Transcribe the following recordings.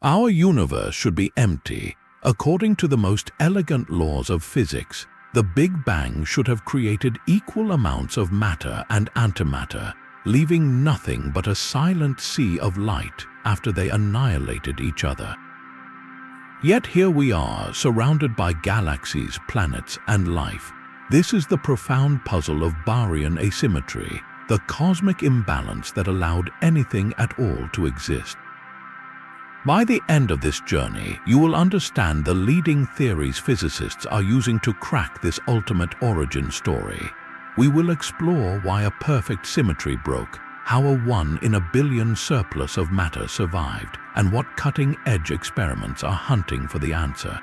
Our universe should be empty. According to the most elegant laws of physics, the Big Bang should have created equal amounts of matter and antimatter, leaving nothing but a silent sea of light after they annihilated each other. Yet here we are, surrounded by galaxies, planets, and life. This is the profound puzzle of Baryon asymmetry, the cosmic imbalance that allowed anything at all to exist. By the end of this journey, you will understand the leading theories physicists are using to crack this ultimate origin story. We will explore why a perfect symmetry broke, how a 1 in a billion surplus of matter survived, and what cutting-edge experiments are hunting for the answer.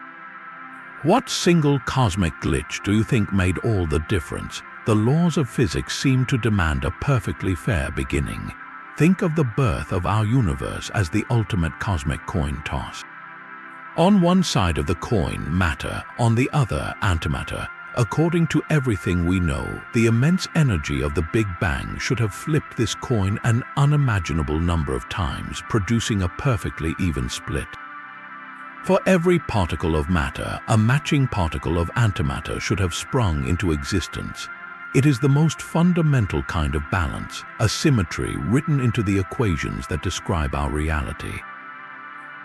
What single cosmic glitch do you think made all the difference? The laws of physics seem to demand a perfectly fair beginning. Think of the birth of our universe as the ultimate cosmic coin toss. On one side of the coin, matter, on the other, antimatter. According to everything we know, the immense energy of the Big Bang should have flipped this coin an unimaginable number of times, producing a perfectly even split. For every particle of matter, a matching particle of antimatter should have sprung into existence. It is the most fundamental kind of balance, a symmetry written into the equations that describe our reality.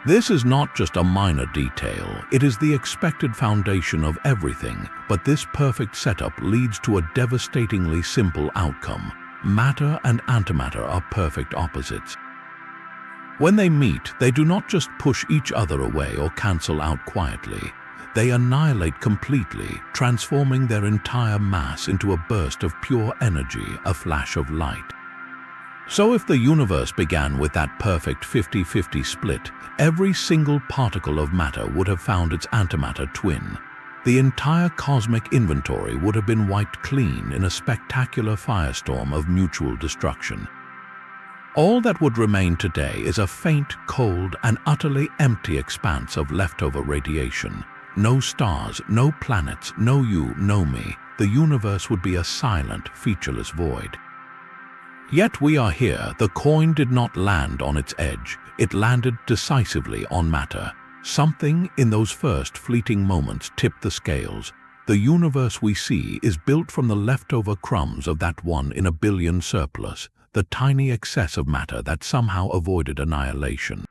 This is not just a minor detail, it is the expected foundation of everything, but this perfect setup leads to a devastatingly simple outcome. Matter and antimatter are perfect opposites. When they meet, they do not just push each other away or cancel out quietly. They annihilate completely, transforming their entire mass into a burst of pure energy, a flash of light. So if the universe began with that perfect 50-50 split, every single particle of matter would have found its antimatter twin. The entire cosmic inventory would have been wiped clean in a spectacular firestorm of mutual destruction. All that would remain today is a faint, cold, and utterly empty expanse of leftover radiation. No stars, no planets, no you, no me. The universe would be a silent, featureless void. Yet we are here. The coin did not land on its edge. It landed decisively on matter. Something in those first fleeting moments tipped the scales. The universe we see is built from the leftover crumbs of that 1 in a billion surplus, the tiny excess of matter that somehow avoided annihilation.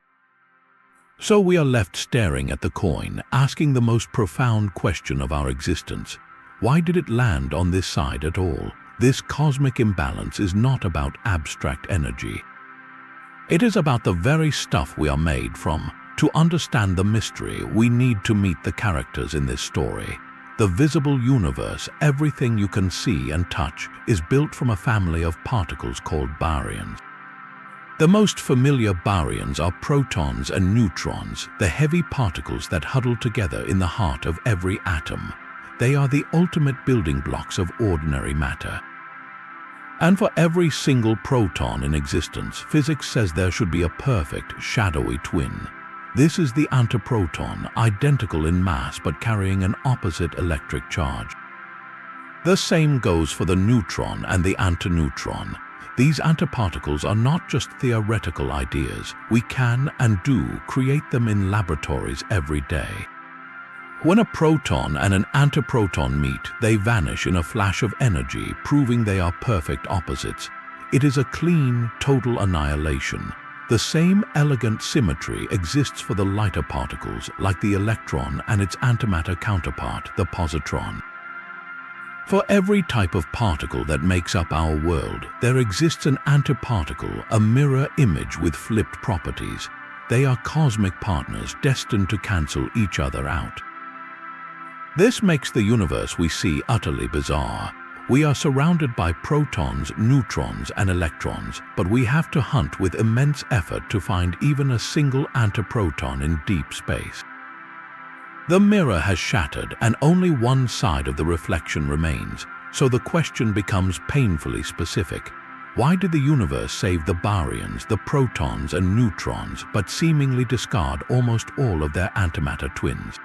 So we are left staring at the coin, asking the most profound question of our existence. Why did it land on this side at all? This cosmic imbalance is not about abstract energy. It is about the very stuff we are made from. To understand the mystery, we need to meet the characters in this story. The visible universe, everything you can see and touch, is built from a family of particles called baryons. The most familiar baryons are protons and neutrons, the heavy particles that huddle together in the heart of every atom. They are the ultimate building blocks of ordinary matter. And for every single proton in existence, physics says there should be a perfect, shadowy twin. This is the antiproton, identical in mass but carrying an opposite electric charge. The same goes for the neutron and the antineutron. These antiparticles are not just theoretical ideas. We can and do create them in laboratories every day. When a proton and an antiproton meet, they vanish in a flash of energy, proving they are perfect opposites. It is a clean, total annihilation. The same elegant symmetry exists for the lighter particles, like the electron and its antimatter counterpart, the positron. For every type of particle that makes up our world, there exists an antiparticle, a mirror image with flipped properties. They are cosmic partners destined to cancel each other out. This makes the universe we see utterly bizarre. We are surrounded by protons, neutrons, and electrons, but we have to hunt with immense effort to find even a single antiproton in deep space. The mirror has shattered and only one side of the reflection remains, so the question becomes painfully specific. Why did the universe save the baryons, the protons and neutrons, but seemingly discard almost all of their antimatter twins?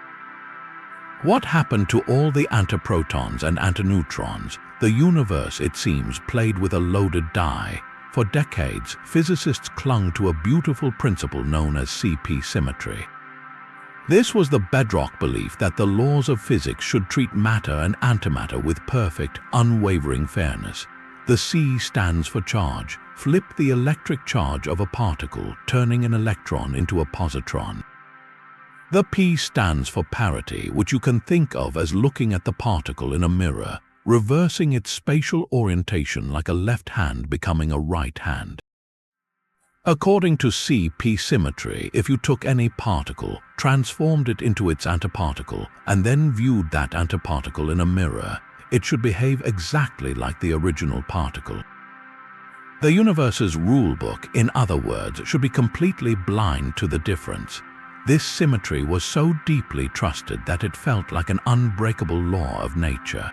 What happened to all the antiprotons and antineutrons? The universe, it seems, played with a loaded die. For decades, physicists clung to a beautiful principle known as CP symmetry. This was the bedrock belief that the laws of physics should treat matter and antimatter with perfect, unwavering fairness. The C stands for charge. Flip the electric charge of a particle, turning an electron into a positron. The P stands for parity, which you can think of as looking at the particle in a mirror, reversing its spatial orientation like a left hand becoming a right hand. According to CP symmetry, if you took any particle, transformed it into its antiparticle, and then viewed that antiparticle in a mirror, it should behave exactly like the original particle. The universe's rulebook, in other words, should be completely blind to the difference. This symmetry was so deeply trusted that it felt like an unbreakable law of nature.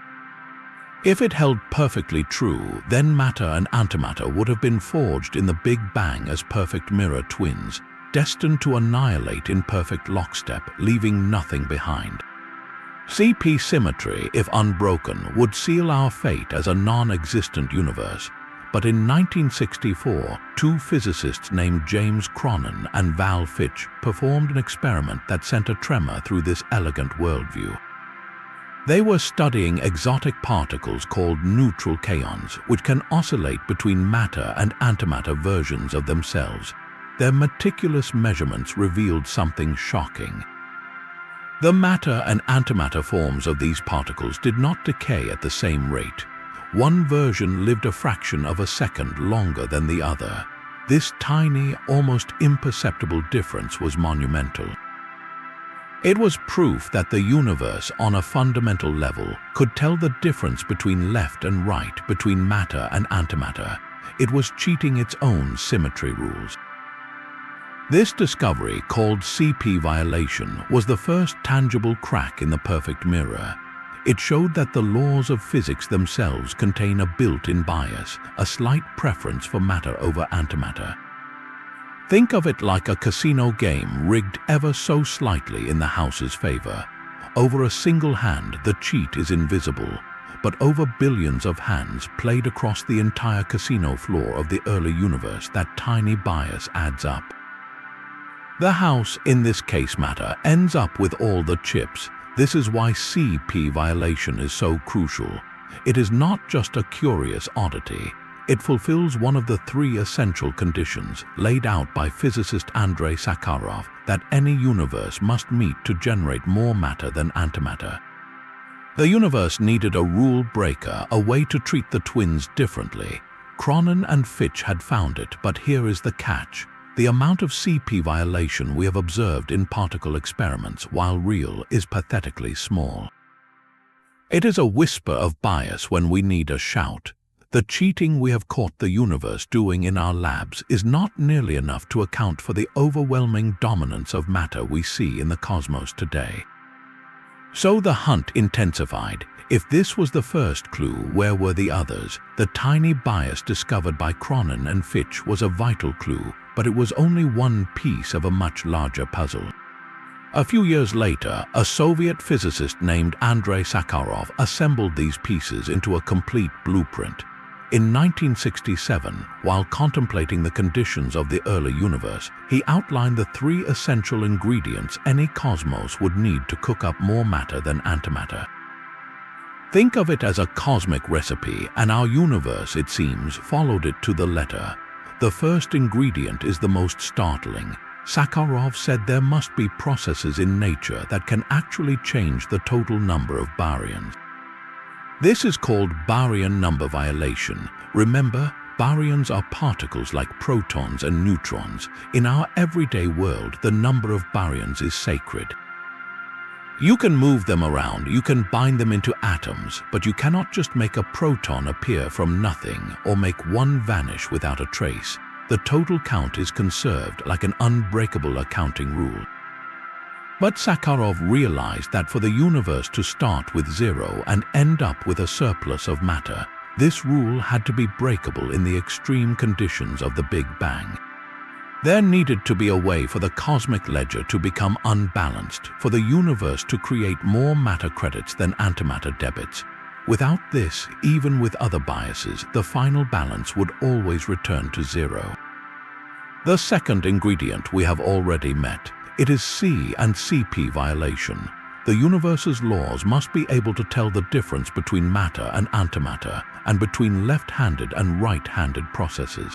If it held perfectly true, then matter and antimatter would have been forged in the Big Bang as perfect mirror twins, destined to annihilate in perfect lockstep, leaving nothing behind. CP symmetry, if unbroken, would seal our fate as a non-existent universe. But in 1964, two physicists named James Cronin and Fitch performed an experiment that sent a tremor through this elegant worldview. They were studying exotic particles called neutral kaons, which can oscillate between matter and antimatter versions of themselves. Their meticulous measurements revealed something shocking. The matter and antimatter forms of these particles did not decay at the same rate. One version lived a fraction of a second longer than the other. This tiny, almost imperceptible difference was monumental. It was proof that the universe, on a fundamental level, could tell the difference between left and right, between matter and antimatter. It was cheating its own symmetry rules. This discovery, called CP violation, was the first tangible crack in the perfect mirror. It showed that the laws of physics themselves contain a built-in bias, a slight preference for matter over antimatter. Think of it like a casino game rigged ever so slightly in the house's favor. Over a single hand, the cheat is invisible, but over billions of hands played across the entire casino floor of the early universe, that tiny bias adds up. The house, in this case matter, ends up with all the chips. This is why CP violation is so crucial. It is not just a curious oddity. It fulfills one of the three essential conditions laid out by physicist Andrei Sakharov that any universe must meet to generate more matter than antimatter. The universe needed a rule breaker, a way to treat the twins differently. Cronin and Fitch had found it, but here is the catch. The amount of CP violation we have observed in particle experiments, while real, is pathetically small. It is a whisper of bias when we need a shout. The cheating we have caught the universe doing in our labs is not nearly enough to account for the overwhelming dominance of matter we see in the cosmos today. So the hunt intensified. If this was the first clue, where were the others? The tiny bias discovered by Cronin and Fitch was a vital clue, but it was only one piece of a much larger puzzle. A few years later, a Soviet physicist named Andrei Sakharov assembled these pieces into a complete blueprint. In 1967, while contemplating the conditions of the early universe, he outlined the three essential ingredients any cosmos would need to cook up more matter than antimatter. Think of it as a cosmic recipe, and our universe, it seems, followed it to the letter. The first ingredient is the most startling. Sakharov said there must be processes in nature that can actually change the total number of baryons. This is called baryon number violation. Remember, baryons are particles like protons and neutrons. In our everyday world, the number of baryons is sacred. You can move them around, you can bind them into atoms, but you cannot just make a proton appear from nothing or make one vanish without a trace. The total count is conserved like an unbreakable accounting rule. But Sakharov realized that for the universe to start with zero and end up with a surplus of matter, this rule had to be breakable in the extreme conditions of the Big Bang. There needed to be a way for the cosmic ledger to become unbalanced, for the universe to create more matter credits than antimatter debits. Without this, even with other biases, the final balance would always return to zero. The second ingredient we have already met. It is C and CP violation. The universe's laws must be able to tell the difference between matter and antimatter, and between left-handed and right-handed processes.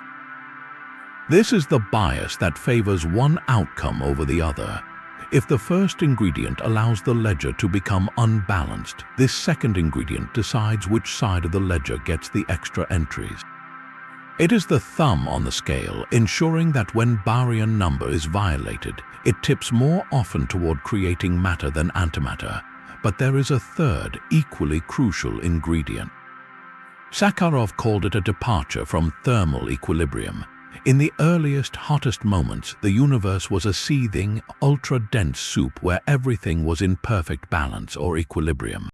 This is the bias that favors one outcome over the other. If the first ingredient allows the ledger to become unbalanced, this second ingredient decides which side of the ledger gets the extra entries. It is the thumb on the scale, ensuring that when Baryon number is violated, it tips more often toward creating matter than antimatter. But there is a third, equally crucial ingredient. Sakharov called it a departure from thermal equilibrium. In the earliest, hottest moments, the universe was a seething, ultra-dense soup where everything was in perfect balance or equilibrium.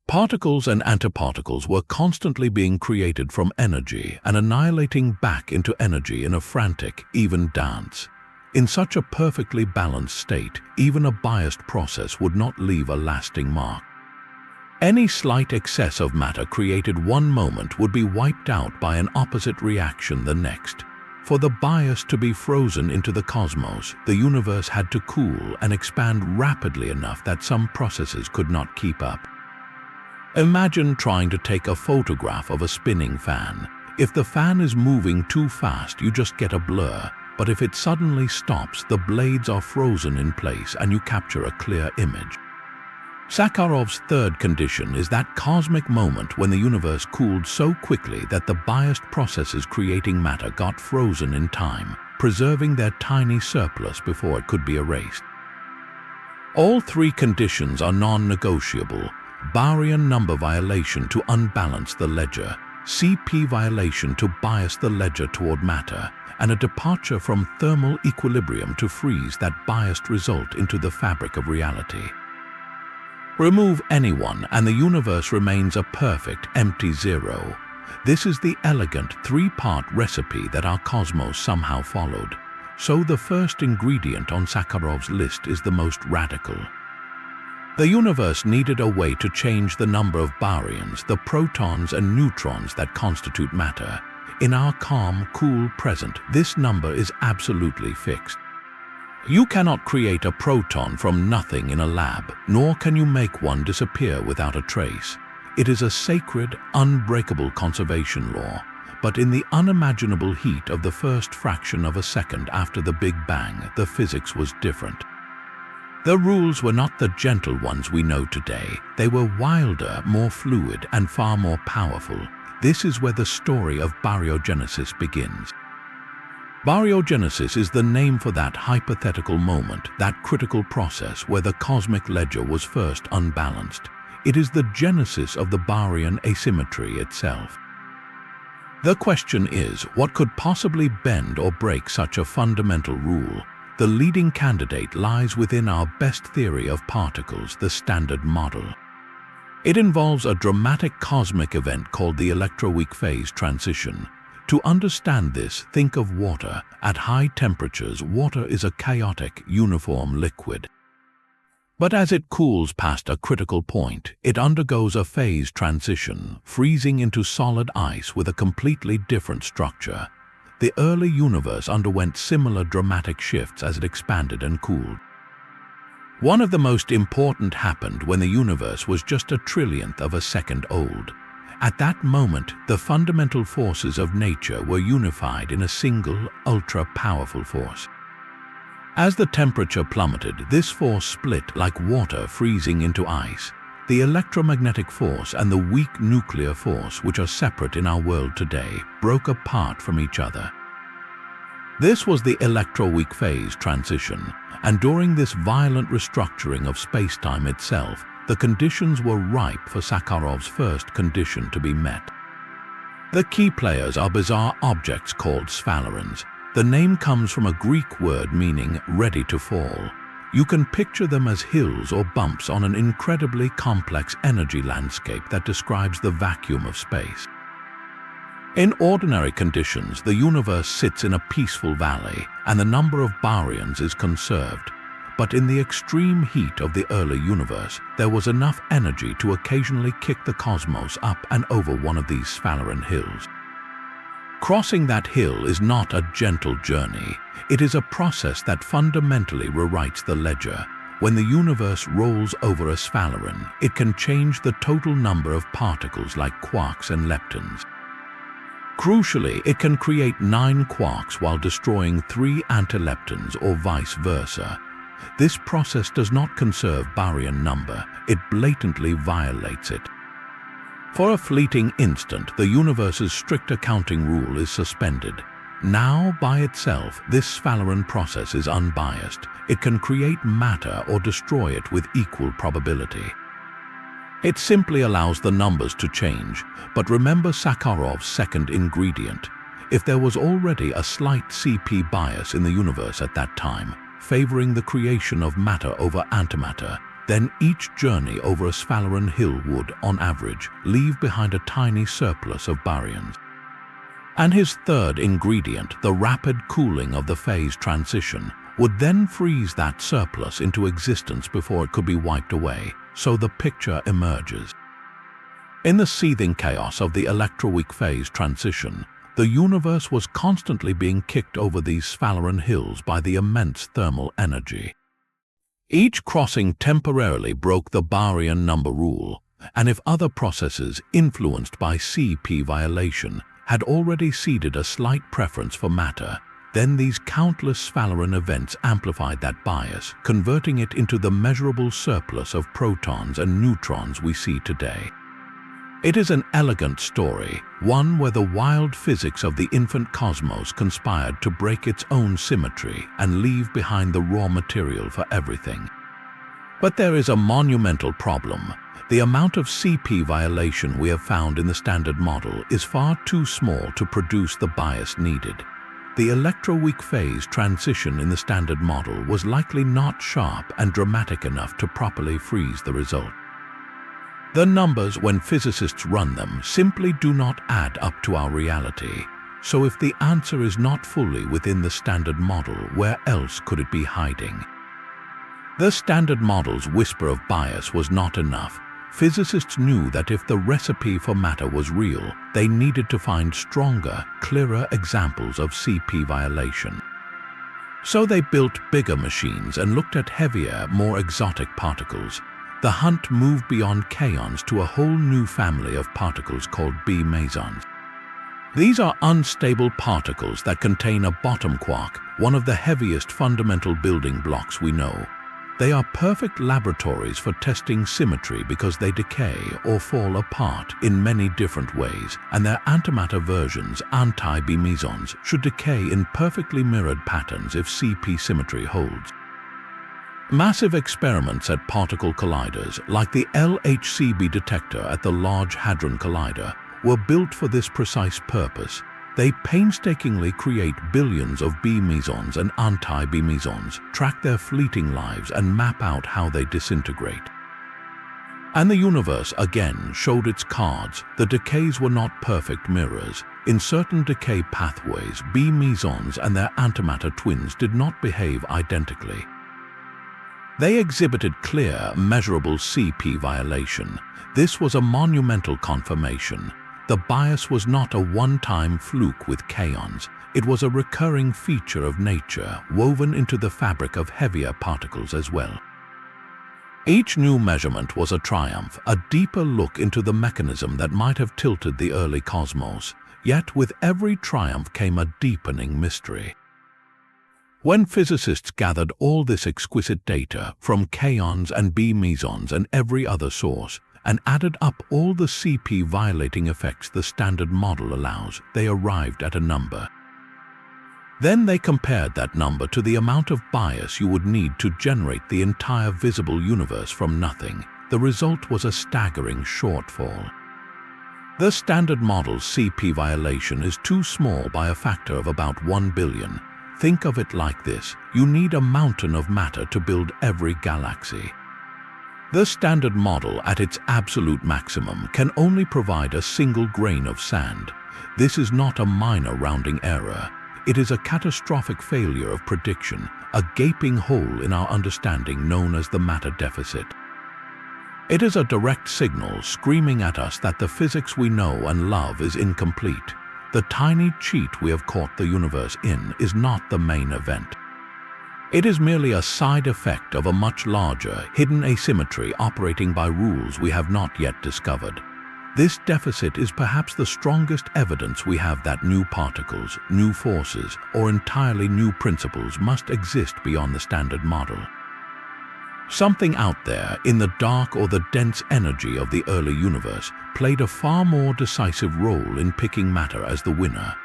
Particles and antiparticles were constantly being created from energy and annihilating back into energy in a frantic, even dance. In such a perfectly balanced state, even a biased process would not leave a lasting mark. Any slight excess of matter created one moment would be wiped out by an opposite reaction the next. For the bias to be frozen into the cosmos, the universe had to cool and expand rapidly enough that some processes could not keep up. Imagine trying to take a photograph of a spinning fan. If the fan is moving too fast, you just get a blur, but if it suddenly stops, the blades are frozen in place and you capture a clear image. Sakharov's third condition is that cosmic moment when the universe cooled so quickly that the biased processes creating matter got frozen in time, preserving their tiny surplus before it could be erased. All three conditions are non-negotiable: Baryon number violation to unbalance the ledger, CP violation to bias the ledger toward matter, and a departure from thermal equilibrium to freeze that biased result into the fabric of reality. Remove anyone and the universe remains a perfect, empty zero. This is the elegant three-part recipe that our cosmos somehow followed. So the first ingredient on Sakharov's list is the most radical. The universe needed a way to change the number of baryons, the protons and neutrons that constitute matter. In our calm, cool present, this number is absolutely fixed. You cannot create a proton from nothing in a lab, nor can you make one disappear without a trace. It is a sacred, unbreakable conservation law. But in the unimaginable heat of the first fraction of a second after the Big Bang, the physics was different. The rules were not the gentle ones we know today. They were wilder, more fluid, and far more powerful. This is where the story of baryogenesis begins. Baryogenesis is the name for that hypothetical moment, that critical process where the cosmic ledger was first unbalanced. It is the genesis of the Baryon asymmetry itself. The question is, what could possibly bend or break such a fundamental rule? The leading candidate lies within our best theory of particles, the Standard Model. It involves a dramatic cosmic event called the electroweak phase transition. To understand this, think of water. At high temperatures, water is a chaotic, uniform liquid. But as it cools past a critical point, it undergoes a phase transition, freezing into solid ice with a completely different structure. The early universe underwent similar dramatic shifts as it expanded and cooled. One of the most important happened when the universe was just a trillionth of a second old. At that moment, the fundamental forces of nature were unified in a single, ultra-powerful force. As the temperature plummeted, this force split like water freezing into ice. The electromagnetic force and the weak nuclear force, which are separate in our world today, broke apart from each other. This was the electroweak phase transition, and during this violent restructuring of space-time itself, the conditions were ripe for Sakharov's first condition to be met. The key players are bizarre objects called sphalerons. The name comes from a Greek word meaning ready to fall. You can picture them as hills or bumps on an incredibly complex energy landscape that describes the vacuum of space. In ordinary conditions, the universe sits in a peaceful valley and the number of baryons is conserved. but in the extreme heat of the early universe, there was enough energy to occasionally kick the cosmos up and over one of these sphalerons hills. Crossing that hill is not a gentle journey. It is a process that fundamentally rewrites the ledger. When the universe rolls over a sphaleron, it can change the total number of particles like quarks and leptons. Crucially, it can create 9 quarks while destroying 3 antileptons or vice versa. This process does not conserve baryon number, it blatantly violates it. For a fleeting instant, the universe's strict accounting rule is suspended. Now, by itself, this sphaleron process is unbiased. It can create matter or destroy it with equal probability. It simply allows the numbers to change, but remember Sakharov's second ingredient. If there was already a slight CP bias in the universe at that time, favoring the creation of matter over antimatter, then each journey over a sphaleron hill would, on average, leave behind a tiny surplus of baryons. And his third ingredient, the rapid cooling of the phase transition, would then freeze that surplus into existence before it could be wiped away, so the picture emerges. In the seething chaos of the electroweak phase transition, the universe was constantly being kicked over these sphaleron hills by the immense thermal energy. Each crossing temporarily broke the baryon number rule, and if other processes influenced by CP violation had already ceded a slight preference for matter, then these countless sphaleron events amplified that bias, converting it into the measurable surplus of protons and neutrons we see today. It is an elegant story, one where the wild physics of the infant cosmos conspired to break its own symmetry and leave behind the raw material for everything. But there is a monumental problem. The amount of CP violation we have found in the standard model is far too small to produce the bias needed. The electroweak phase transition in the standard model was likely not sharp and dramatic enough to properly freeze the result. The numbers, when physicists run them, simply do not add up to our reality. So if the answer is not fully within the standard model, where else could it be hiding? The standard model's whisper of bias was not enough. Physicists knew that if the recipe for matter was real, they needed to find stronger, clearer examples of CP violation. So they built bigger machines and looked at heavier, more exotic particles. The hunt moved beyond kaons to a whole new family of particles called B mesons. These are unstable particles that contain a bottom quark, one of the heaviest fundamental building blocks we know. They are perfect laboratories for testing symmetry because they decay or fall apart in many different ways, and their antimatter versions, anti-B mesons, should decay in perfectly mirrored patterns if CP symmetry holds. Massive experiments at particle colliders, like the LHCb detector at the Large Hadron Collider, were built for this precise purpose. They painstakingly create billions of B mesons and anti-B mesons, track their fleeting lives, and map out how they disintegrate. And the universe again showed its cards. The decays were not perfect mirrors. In certain decay pathways, B mesons and their antimatter twins did not behave identically. They exhibited clear, measurable CP violation. This was a monumental confirmation. The bias was not a one-time fluke with kaons. It was a recurring feature of nature, woven into the fabric of heavier particles as well. Each new measurement was a triumph, a deeper look into the mechanism that might have tilted the early cosmos. Yet with every triumph came a deepening mystery. When physicists gathered all this exquisite data from kaons and B mesons and every other source, and added up all the CP violating effects the standard model allows, they arrived at a number. Then they compared that number to the amount of bias you would need to generate the entire visible universe from nothing. The result was a staggering shortfall. The standard model's CP violation is too small by a factor of about 1 billion. Think of it like this: you need a mountain of matter to build every galaxy. The standard model at its absolute maximum can only provide a single grain of sand. This is not a minor rounding error. It is a catastrophic failure of prediction, a gaping hole in our understanding known as the matter deficit. It is a direct signal screaming at us that the physics we know and love is incomplete. The tiny cheat we have caught the universe in is not the main event. It is merely a side effect of a much larger, hidden asymmetry operating by rules we have not yet discovered. This deficit is perhaps the strongest evidence we have that new particles, new forces, or entirely new principles must exist beyond the standard model. Something out there, in the dark or the dense energy of the early universe, played a far more decisive role in picking matter as the winner.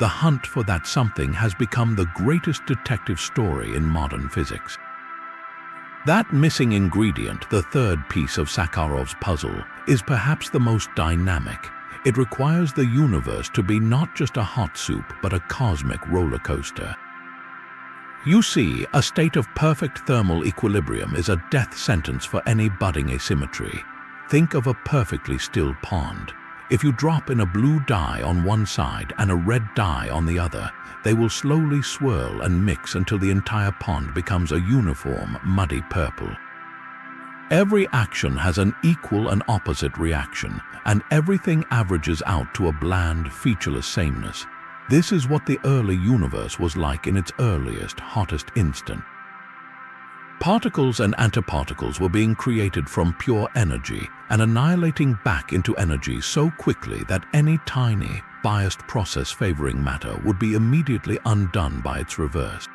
The hunt for that something has become the greatest detective story in modern physics. That missing ingredient, the third piece of Sakharov's puzzle, is perhaps the most dynamic. It requires the universe to be not just a hot soup, but a cosmic roller coaster. You see, a state of perfect thermal equilibrium is a death sentence for any budding asymmetry. Think of a perfectly still pond. If you drop in a blue dye on one side and a red dye on the other, they will slowly swirl and mix until the entire pond becomes a uniform, muddy purple. Every action has an equal and opposite reaction, and everything averages out to a bland, featureless sameness. This is what the early universe was like in its earliest, hottest instant. Particles and antiparticles were being created from pure energy and annihilating back into energy so quickly that any tiny, biased process favoring matter would be immediately undone by its reverse.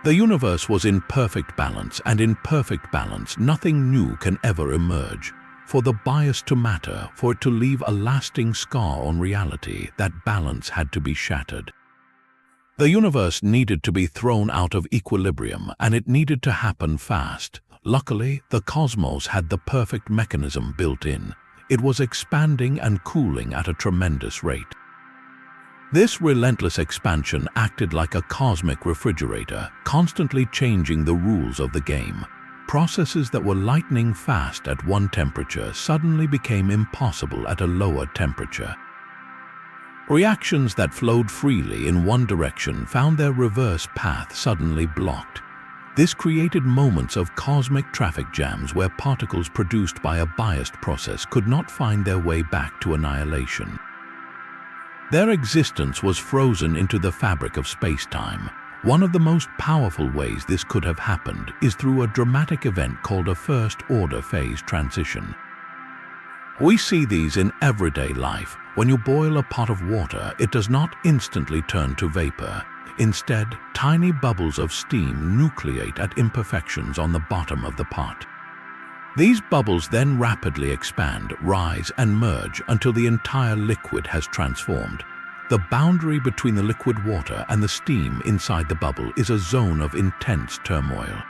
The universe was in perfect balance, and in perfect balance, nothing new can ever emerge. For the bias to matter, for it to leave a lasting scar on reality, that balance had to be shattered. The universe needed to be thrown out of equilibrium, and it needed to happen fast. Luckily, the cosmos had the perfect mechanism built in. It was expanding and cooling at a tremendous rate. This relentless expansion acted like a cosmic refrigerator, constantly changing the rules of the game. Processes that were lightning fast at one temperature suddenly became impossible at a lower temperature. Reactions that flowed freely in one direction found their reverse path suddenly blocked. This created moments of cosmic traffic jams where particles produced by a biased process could not find their way back to annihilation. Their existence was frozen into the fabric of space-time. One of the most powerful ways this could have happened is through a dramatic event called a first-order phase transition. We see these in everyday life. When you boil a pot of water, it does not instantly turn to vapor. Instead, tiny bubbles of steam nucleate at imperfections on the bottom of the pot. These bubbles then rapidly expand, rise, and merge until the entire liquid has transformed. The boundary between the liquid water and the steam inside the bubble is a zone of intense turmoil.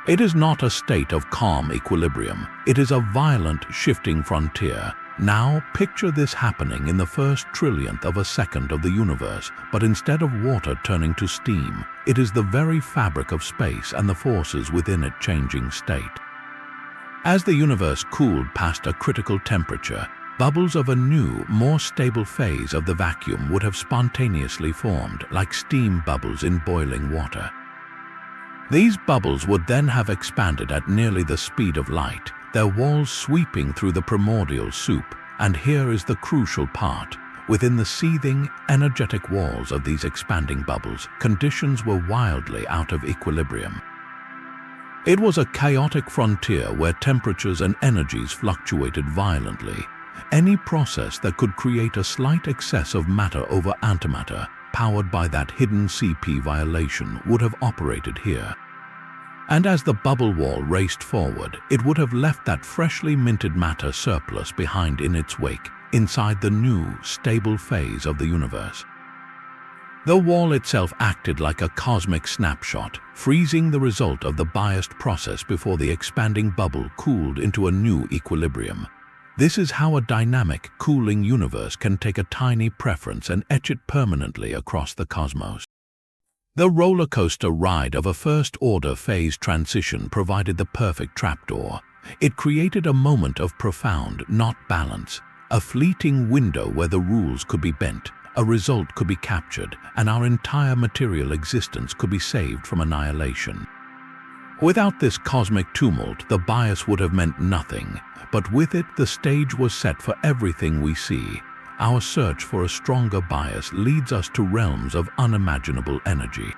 It is not a state of calm equilibrium. It is a violent, shifting frontier. Now, picture this happening in the first trillionth of a second of the universe, but instead of water turning to steam, it is the very fabric of space and the forces within it changing state. As the universe cooled past a critical temperature, bubbles of a new, more stable phase of the vacuum would have spontaneously formed, like steam bubbles in boiling water. These bubbles would then have expanded at nearly the speed of light, their walls sweeping through the primordial soup, and here is the crucial part. Within the seething, energetic walls of these expanding bubbles, conditions were wildly out of equilibrium. It was a chaotic frontier where temperatures and energies fluctuated violently. Any process that could create a slight excess of matter over antimatter, powered by that hidden CP violation, would have operated here. And as the bubble wall raced forward, it would have left that freshly minted matter surplus behind in its wake, inside the new, stable phase of the universe. The wall itself acted like a cosmic snapshot, freezing the result of the biased process before the expanding bubble cooled into a new equilibrium. This is how a dynamic, cooling universe can take a tiny preference and etch it permanently across the cosmos. The roller coaster ride of a first-order phase transition provided the perfect trapdoor. It created a moment of profound, not balance, a fleeting window where the rules could be bent, a result could be captured and our entire material existence could be saved from annihilation. Without this cosmic tumult, the bias would have meant nothing, but with it the stage was set for everything we see. Our search for a stronger bias leads us to realms of unimaginable energy.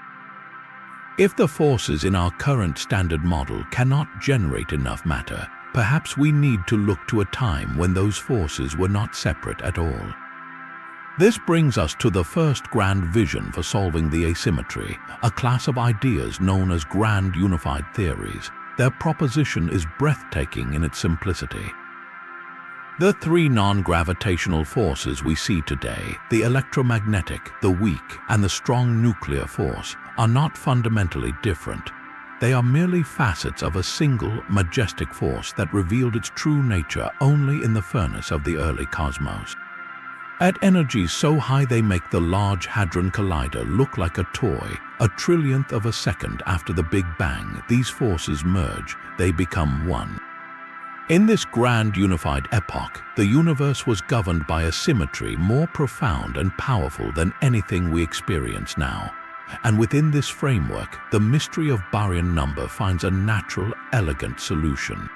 If the forces in our current standard model cannot generate enough matter, perhaps we need to look to a time when those forces were not separate at all. This brings us to the first grand vision for solving the asymmetry, a class of ideas known as grand unified theories. Their proposition is breathtaking in its simplicity. The three non-gravitational forces we see today, the electromagnetic, the weak, and the strong nuclear force, are not fundamentally different. They are merely facets of a single, majestic force that revealed its true nature only in the furnace of the early cosmos. At energies so high they make the Large Hadron Collider look like a toy, a trillionth of a second after the Big Bang, these forces merge, they become one. In this grand unified epoch, the universe was governed by a symmetry more profound and powerful than anything we experience now. And within this framework, the mystery of Baryon number finds a natural, elegant solution.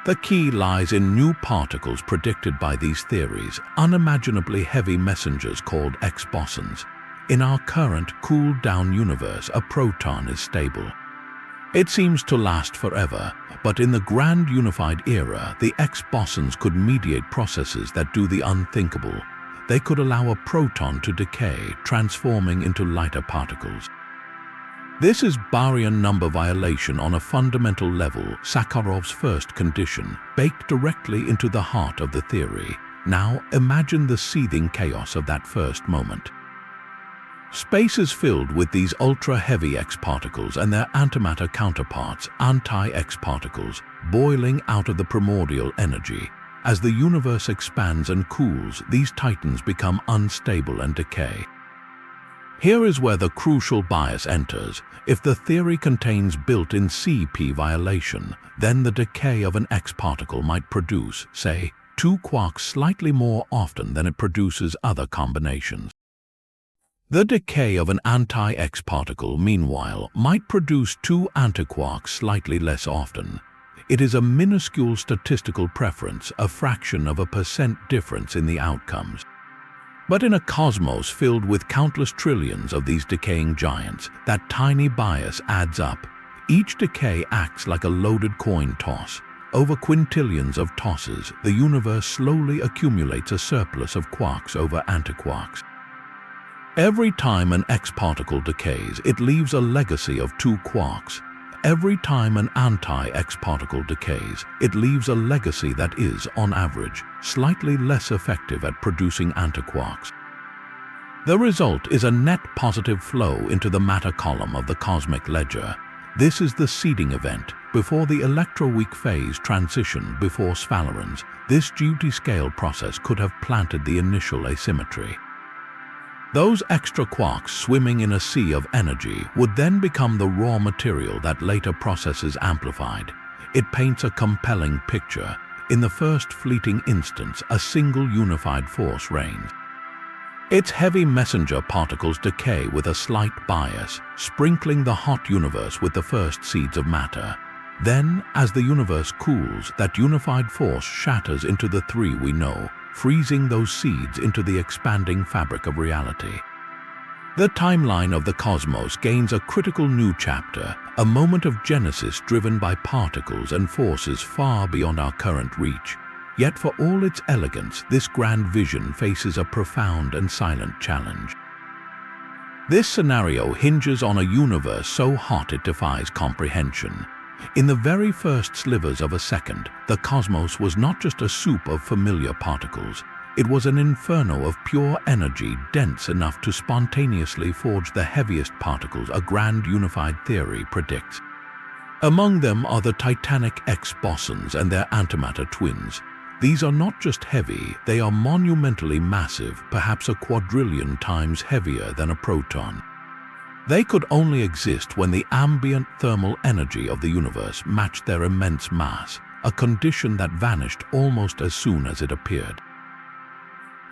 The key lies in new particles predicted by these theories, unimaginably heavy messengers called X-bosons. In our current cooled-down universe, a proton is stable. It seems to last forever, but in the grand unified era, the X-bosons could mediate processes that do the unthinkable. They could allow a proton to decay, transforming into lighter particles. This is Baryon number violation on a fundamental level, Sakharov's first condition, baked directly into the heart of the theory. Now imagine the seething chaos of that first moment. Space is filled with these ultra-heavy X-particles and their antimatter counterparts, anti-X particles, boiling out of the primordial energy. As the universe expands and cools, these titans become unstable and decay. Here is where the crucial bias enters. If the theory contains built-in CP violation, then the decay of an X-particle might produce, say, 2 quarks slightly more often than it produces other combinations. The decay of an anti-X particle, meanwhile, might produce 2 antiquarks slightly less often. It is a minuscule statistical preference, a fraction of a % difference in the outcomes. But in a cosmos filled with countless trillions of these decaying giants, that tiny bias adds up. Each decay acts like a loaded coin toss. Over quintillions of tosses, the universe slowly accumulates a surplus of quarks over antiquarks. Every time an X-particle decays, it leaves a legacy of 2 quarks. Every time an anti-X particle decays, it leaves a legacy that is, on average, slightly less effective at producing antiquarks. The result is a net positive flow into the matter column of the cosmic ledger. This is the seeding event, before the electroweak phase transition before sphalerons. This duty-scale process could have planted the initial asymmetry. Those extra quarks swimming in a sea of energy would then become the raw material that later processes amplified. It paints a compelling picture. In the first fleeting instance, a single unified force reigns. Its heavy messenger particles decay with a slight bias, sprinkling the hot universe with the first seeds of matter. Then, as the universe cools, that unified force shatters into the 3 we know, freezing those seeds into the expanding fabric of reality. The timeline of the cosmos gains a critical new chapter, a moment of genesis driven by particles and forces far beyond our current reach. Yet for all its elegance, this grand vision faces a profound and silent challenge. This scenario hinges on a universe so hot it defies comprehension. In the very first slivers of a second, the cosmos was not just a soup of familiar particles. It was an inferno of pure energy dense enough to spontaneously forge the heaviest particles a grand unified theory predicts. Among them are the titanic X-bosons and their antimatter twins. These are not just heavy, they are monumentally massive, perhaps a quadrillion times heavier than a proton. They could only exist when the ambient thermal energy of the universe matched their immense mass, a condition that vanished almost as soon as it appeared.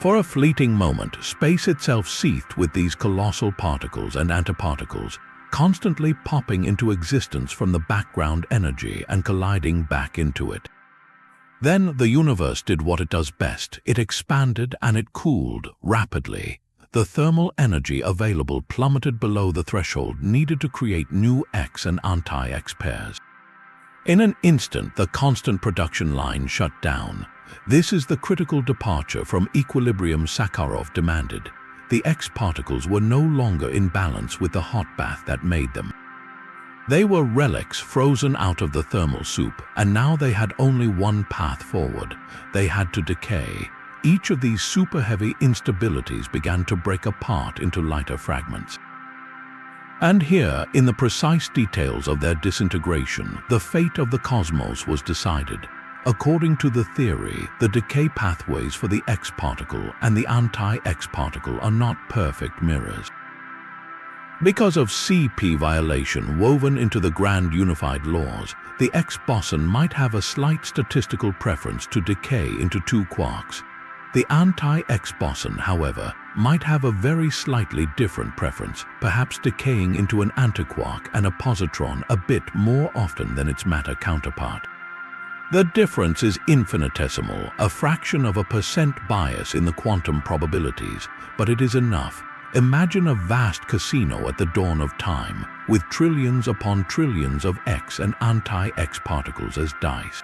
For a fleeting moment, space itself seethed with these colossal particles and antiparticles, constantly popping into existence from the background energy and colliding back into it. Then the universe did what it does best. It expanded and it cooled rapidly. The thermal energy available plummeted below the threshold needed to create new X and anti-X pairs. In an instant, the constant production line shut down. This is the critical departure from equilibrium Sakharov demanded. The X particles were no longer in balance with the hot bath that made them. They were relics frozen out of the thermal soup, and now they had only one path forward. They had to decay. Each of these super-heavy instabilities began to break apart into lighter fragments. And here, in the precise details of their disintegration, the fate of the cosmos was decided. According to the theory, the decay pathways for the X particle and the anti-X particle are not perfect mirrors. Because of CP violation woven into the grand unified laws, the X boson might have a slight statistical preference to decay into two quarks. The anti-X boson, however, might have a very slightly different preference, perhaps decaying into an antiquark and a positron a bit more often than its matter counterpart. The difference is infinitesimal, a fraction of a percent bias in the quantum probabilities, but it is enough. Imagine a vast casino at the dawn of time, with trillions upon trillions of X and anti-X particles as dice.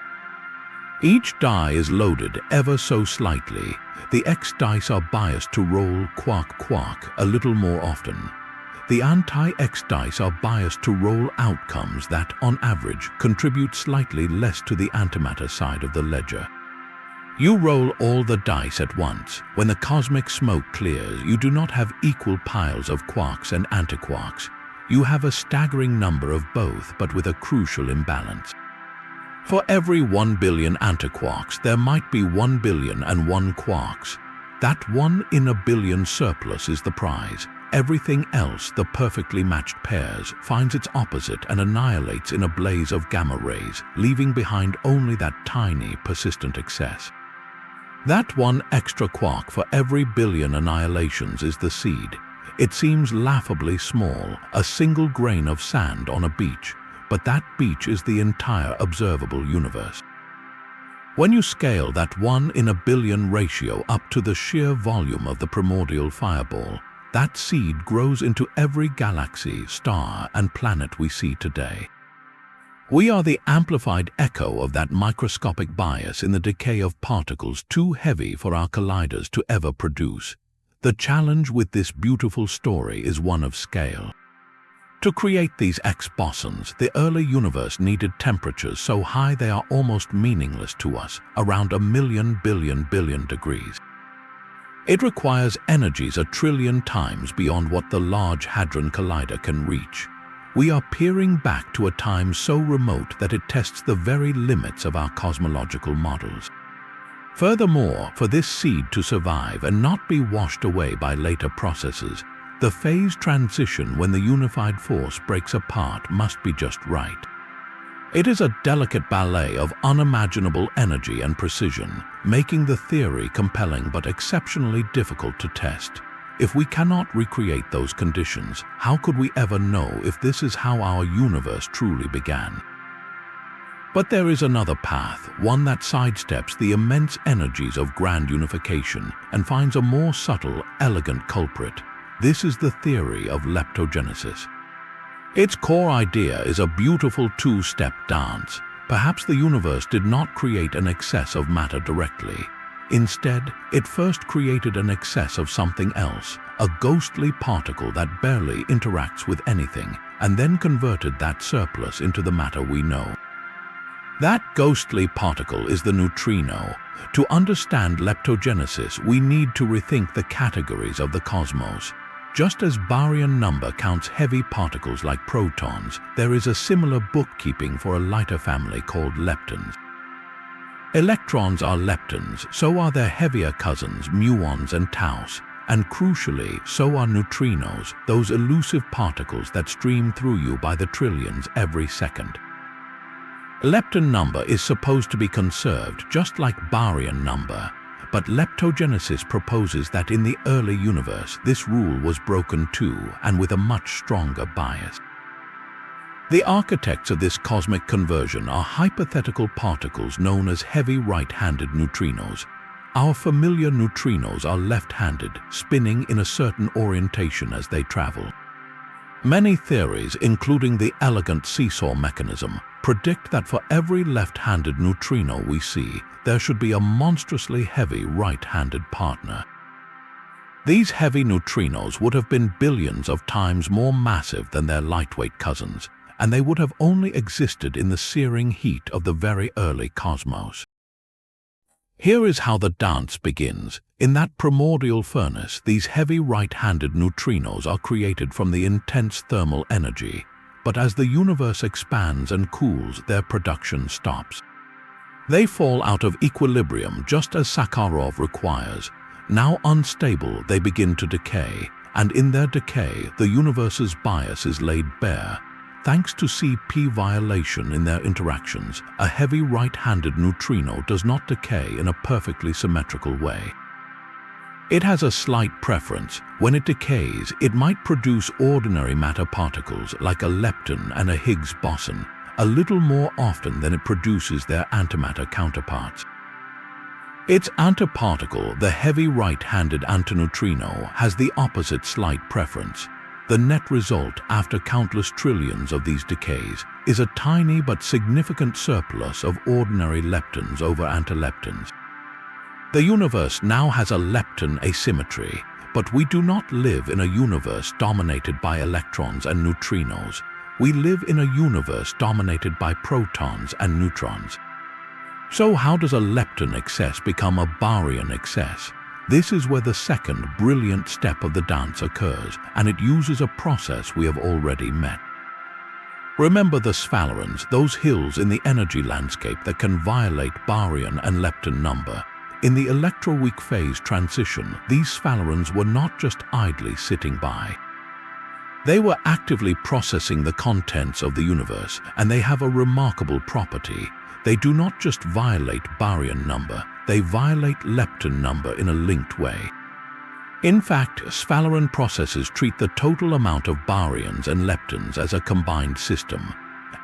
Each die is loaded ever so slightly. The X dice are biased to roll quark-quark a little more often. The anti-X dice are biased to roll outcomes that, on average, contribute slightly less to the antimatter side of the ledger. You roll all the dice at once. When the cosmic smoke clears, you do not have equal piles of quarks and antiquarks. You have a staggering number of both, but with a crucial imbalance. For every 1 billion antiquarks, there might be 1 billion and 1 quarks. That 1 in a billion surplus is the prize. Everything else, the perfectly matched pairs, finds its opposite and annihilates in a blaze of gamma rays, leaving behind only that tiny, persistent excess. That 1 extra quark for every billion annihilations is the seed. It seems laughably small, a single grain of sand on a beach, but that beach is the entire observable universe. When you scale that 1 in a billion ratio up to the sheer volume of the primordial fireball, that seed grows into every galaxy, star, and planet we see today. We are the amplified echo of that microscopic bias in the decay of particles too heavy for our colliders to ever produce. The challenge with this beautiful story is one of scale. To create these X bosons, the early universe needed temperatures so high they are almost meaningless to us, around 1 billion degrees. It requires energies 1 trillion times beyond what the Large Hadron Collider can reach. We are peering back to a time so remote that it tests the very limits of our cosmological models. Furthermore, for this seed to survive and not be washed away by later processes, the phase transition when the unified force breaks apart must be just right. It is a delicate ballet of unimaginable energy and precision, making the theory compelling but exceptionally difficult to test. If we cannot recreate those conditions, how could we ever know if this is how our universe truly began? But there is another path, one that sidesteps the immense energies of grand unification and finds a more subtle, elegant culprit. This is the theory of leptogenesis. Its core idea is a beautiful two-step dance. Perhaps the universe did not create an excess of matter directly. Instead, it first created an excess of something else, a ghostly particle that barely interacts with anything, and then converted that surplus into the matter we know. That ghostly particle is the neutrino. To understand leptogenesis, we need to rethink the categories of the cosmos. Just as Baryon number counts heavy particles like protons, there is a similar bookkeeping for a lighter family called leptons. Electrons are leptons, so are their heavier cousins, muons and taus, and crucially, so are neutrinos, those elusive particles that stream through you by the trillions every second. Lepton number is supposed to be conserved just like Baryon number, But leptogenesis proposes that in the early universe, this rule was broken too, and with a much stronger bias. The architects of this cosmic conversion are hypothetical particles known as heavy right-handed neutrinos. Our familiar neutrinos are left-handed, spinning in a certain orientation as they travel. Many theories, including the elegant seesaw mechanism, predict that for every left-handed neutrino we see, there should be a monstrously heavy right-handed partner. These heavy neutrinos would have been billions of times more massive than their lightweight cousins, and they would have only existed in the searing heat of the very early cosmos. Here is how the dance begins. In that primordial furnace, these heavy right-handed neutrinos are created from the intense thermal energy, but as the universe expands and cools, their production stops. They fall out of equilibrium just as Sakharov requires. Now unstable, they begin to decay, and in their decay, the universe's bias is laid bare. Thanks to CP violation in their interactions, a heavy right-handed neutrino does not decay in a perfectly symmetrical way. It has a slight preference. When it decays, it might produce ordinary matter particles like a lepton and a Higgs boson, a little more often than it produces their antimatter counterparts. Its antiparticle, the heavy right-handed antineutrino, has the opposite slight preference. The net result, after countless trillions of these decays, is a tiny but significant surplus of ordinary leptons over antileptons. The universe now has a lepton asymmetry, but we do not live in a universe dominated by electrons and neutrinos. We live in a universe dominated by protons and neutrons. So how does a lepton excess become a baryon excess? This is where the second brilliant step of the dance occurs, and it uses a process we have already met. Remember the sphalerons, those hills in the energy landscape that can violate baryon and lepton number. In the electroweak phase transition, these sphalerons were not just idly sitting by. They were actively processing the contents of the universe, and they have a remarkable property. They do not just violate baryon number, they violate lepton number in a linked way. In fact, sphalerons processes treat the total amount of baryons and leptons as a combined system.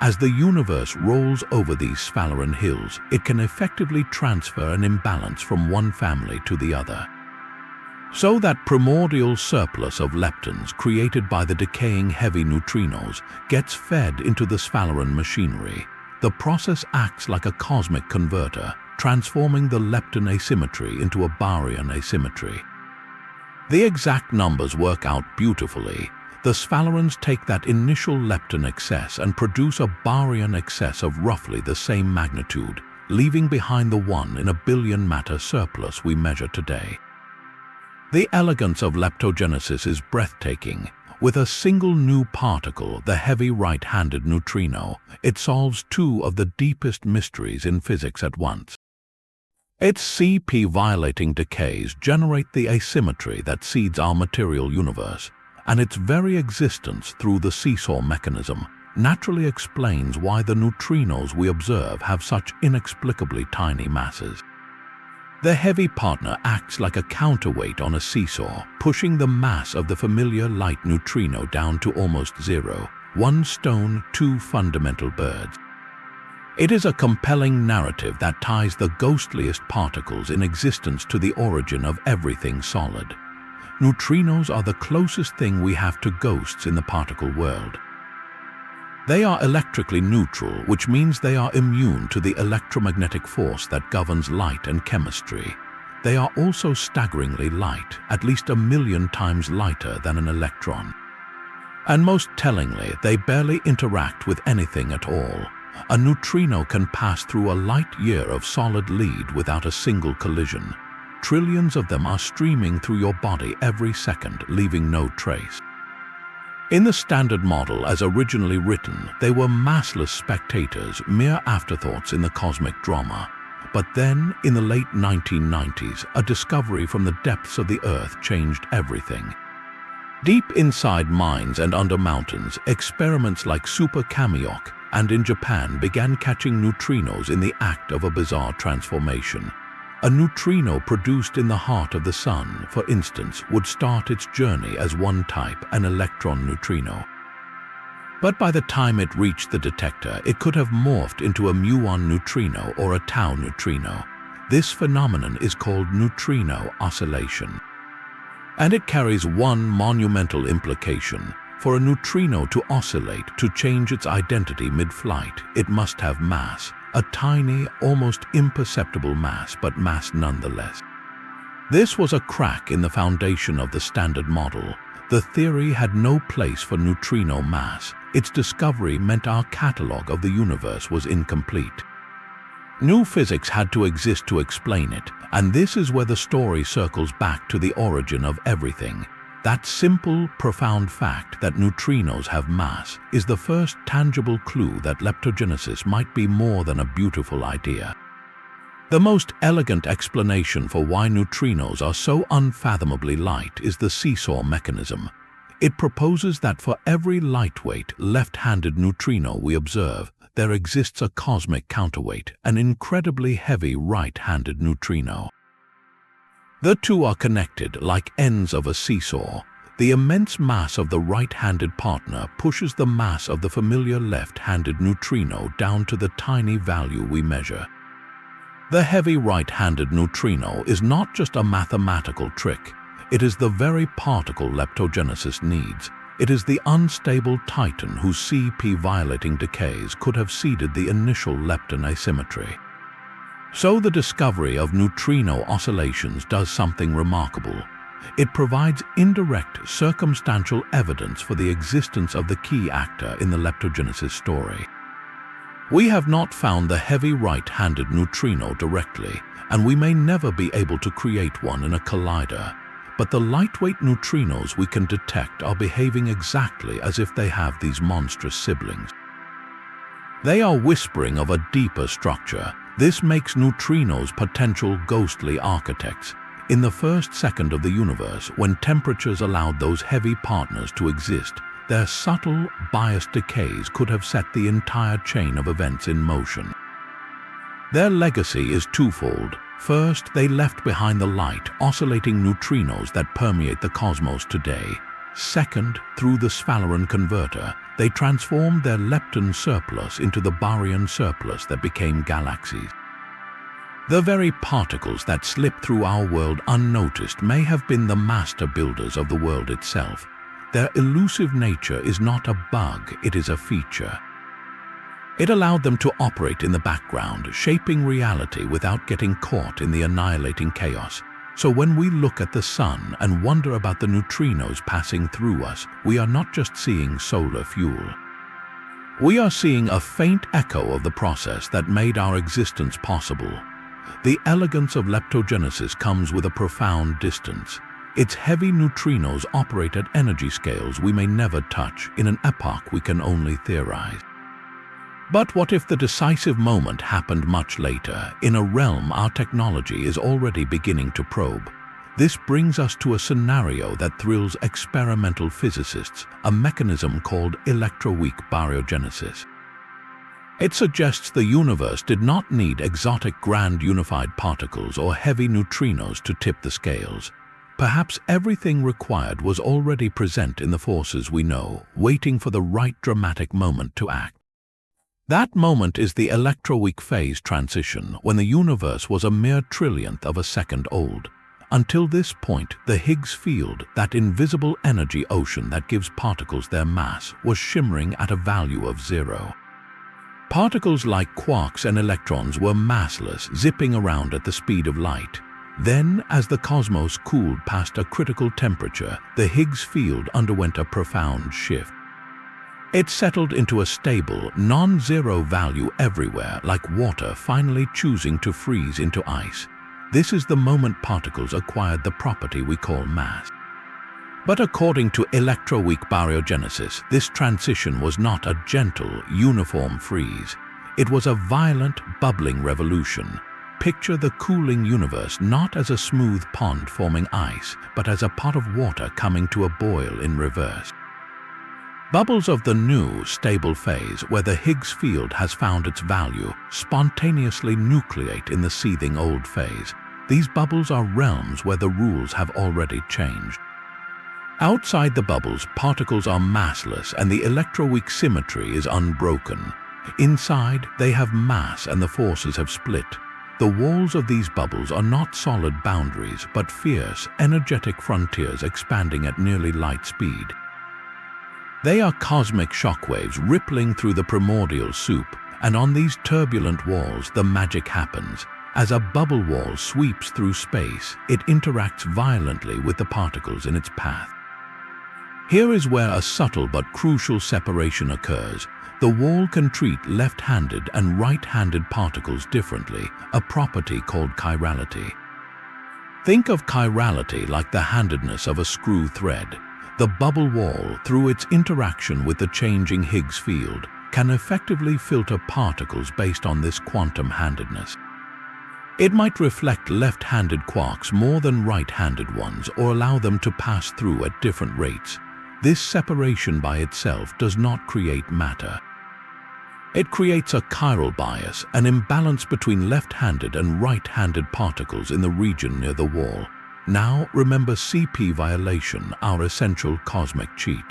As the universe rolls over these sphalerons hills, it can effectively transfer an imbalance from one family to the other. So that primordial surplus of leptons created by the decaying heavy neutrinos gets fed into the sphalerons machinery. The process acts like a cosmic converter, transforming the lepton asymmetry into a baryon asymmetry. The exact numbers work out beautifully. The sphalerons take that initial lepton excess and produce a baryon excess of roughly the same magnitude, leaving behind the 1 in a billion matter surplus we measure today. The elegance of leptogenesis is breathtaking. With a single new particle, the heavy right-handed neutrino, it solves two of the deepest mysteries in physics at once. Its CP-violating decays generate the asymmetry that seeds our material universe, and its very existence through the seesaw mechanism naturally explains why the neutrinos we observe have such inexplicably tiny masses. The heavy partner acts like a counterweight on a seesaw, pushing the mass of the familiar light neutrino down to almost zero. One stone, two fundamental birds. It is a compelling narrative that ties the ghostliest particles in existence to the origin of everything solid. Neutrinos are the closest thing we have to ghosts in the particle world. They are electrically neutral, which means they are immune to the electromagnetic force that governs light and chemistry. They are also staggeringly light, at least 1,000,000 times lighter than an electron. And most tellingly, they barely interact with anything at all. A neutrino can pass through a light year of solid lead without a single collision. Trillions of them are streaming through your body every second, leaving no trace. In the Standard Model as originally written, they were massless spectators, mere afterthoughts in the cosmic drama. But then, in the late 1990s, a discovery from the depths of the Earth changed everything. Deep inside mines and under mountains, experiments like Super Kamiok and in Japan began catching neutrinos in the act of a bizarre transformation. A neutrino produced in the heart of the Sun, for instance, would start its journey as one type, an electron neutrino. But by the time it reached the detector, it could have morphed into a muon neutrino or a tau neutrino. This phenomenon is called neutrino oscillation. And it carries one monumental implication. For a neutrino to oscillate, to change its identity mid-flight, it must have mass, a tiny, almost imperceptible mass, but mass nonetheless. This was a crack in the foundation of the Standard Model. The theory had no place for neutrino mass. Its discovery meant our catalogue of the universe was incomplete. New physics had to exist to explain it, and this is where the story circles back to the origin of everything. That simple, profound fact that neutrinos have mass is the first tangible clue that leptogenesis might be more than a beautiful idea. The most elegant explanation for why neutrinos are so unfathomably light is the seesaw mechanism. It proposes that for every lightweight, left-handed neutrino we observe, there exists a cosmic counterweight, an incredibly heavy right-handed neutrino. The two are connected like ends of a seesaw. The immense mass of the right-handed partner pushes the mass of the familiar left-handed neutrino down to the tiny value we measure. The heavy right-handed neutrino is not just a mathematical trick. It is the very particle leptogenesis needs. It is the unstable titan whose CP violating decays could have seeded the initial lepton asymmetry. So the discovery of neutrino oscillations does something remarkable. It provides indirect, circumstantial evidence for the existence of the key actor in the leptogenesis story. We have not found the heavy right-handed neutrino directly, and we may never be able to create one in a collider. But the lightweight neutrinos we can detect are behaving exactly as if they have these monstrous siblings. They are whispering of a deeper structure. This makes neutrinos potential ghostly architects. In the first second of the universe, when temperatures allowed those heavy partners to exist, their subtle, biased decays could have set the entire chain of events in motion. Their legacy is twofold. First, they left behind the light, oscillating neutrinos that permeate the cosmos today. Second, through the sphalerons converter, they transformed their lepton surplus into the baryon surplus that became galaxies. The very particles that slip through our world unnoticed may have been the master builders of the world itself. Their elusive nature is not a bug, it is a feature. It allowed them to operate in the background, shaping reality without getting caught in the annihilating chaos. So when we look at the Sun and wonder about the neutrinos passing through us, we are not just seeing solar fuel. We are seeing a faint echo of the process that made our existence possible. The elegance of leptogenesis comes with a profound distance. Its heavy neutrinos operate at energy scales we may never touch, in an epoch we can only theorize. But what if the decisive moment happened much later, in a realm our technology is already beginning to probe? This brings us to a scenario that thrills experimental physicists, a mechanism called electroweak baryogenesis. It suggests the universe did not need exotic grand unified particles or heavy neutrinos to tip the scales. Perhaps everything required was already present in the forces we know, waiting for the right dramatic moment to act. That moment is the electroweak phase transition, when the universe was a mere trillionth of a second old. Until this point, the Higgs field, that invisible energy ocean that gives particles their mass, was shimmering at a value of 0. Particles like quarks and electrons were massless, zipping around at the speed of light. Then, as the cosmos cooled past a critical temperature, the Higgs field underwent a profound shift. It settled into a stable, non-zero value everywhere, like water finally choosing to freeze into ice. This is the moment particles acquired the property we call mass. But according to electroweak baryogenesis, this transition was not a gentle, uniform freeze. It was a violent, bubbling revolution. Picture the cooling universe not as a smooth pond forming ice, but as a pot of water coming to a boil in reverse. Bubbles of the new, stable phase, where the Higgs field has found its value, spontaneously nucleate in the seething old phase. These bubbles are realms where the rules have already changed. Outside the bubbles, particles are massless and the electroweak symmetry is unbroken. Inside, they have mass and the forces have split. The walls of these bubbles are not solid boundaries, but fierce, energetic frontiers expanding at nearly light speed. They are cosmic shockwaves rippling through the primordial soup, and on these turbulent walls, the magic happens. As a bubble wall sweeps through space, it interacts violently with the particles in its path. Here is where a subtle but crucial separation occurs. The wall can treat left-handed and right-handed particles differently, a property called chirality. Think of chirality like the handedness of a screw thread. The bubble wall, through its interaction with the changing Higgs field, can effectively filter particles based on this quantum handedness. It might reflect left-handed quarks more than right-handed ones or allow them to pass through at different rates. This separation by itself does not create matter. It creates a chiral bias, an imbalance between left-handed and right-handed particles in the region near the wall. Now remember CP violation, our essential cosmic cheat.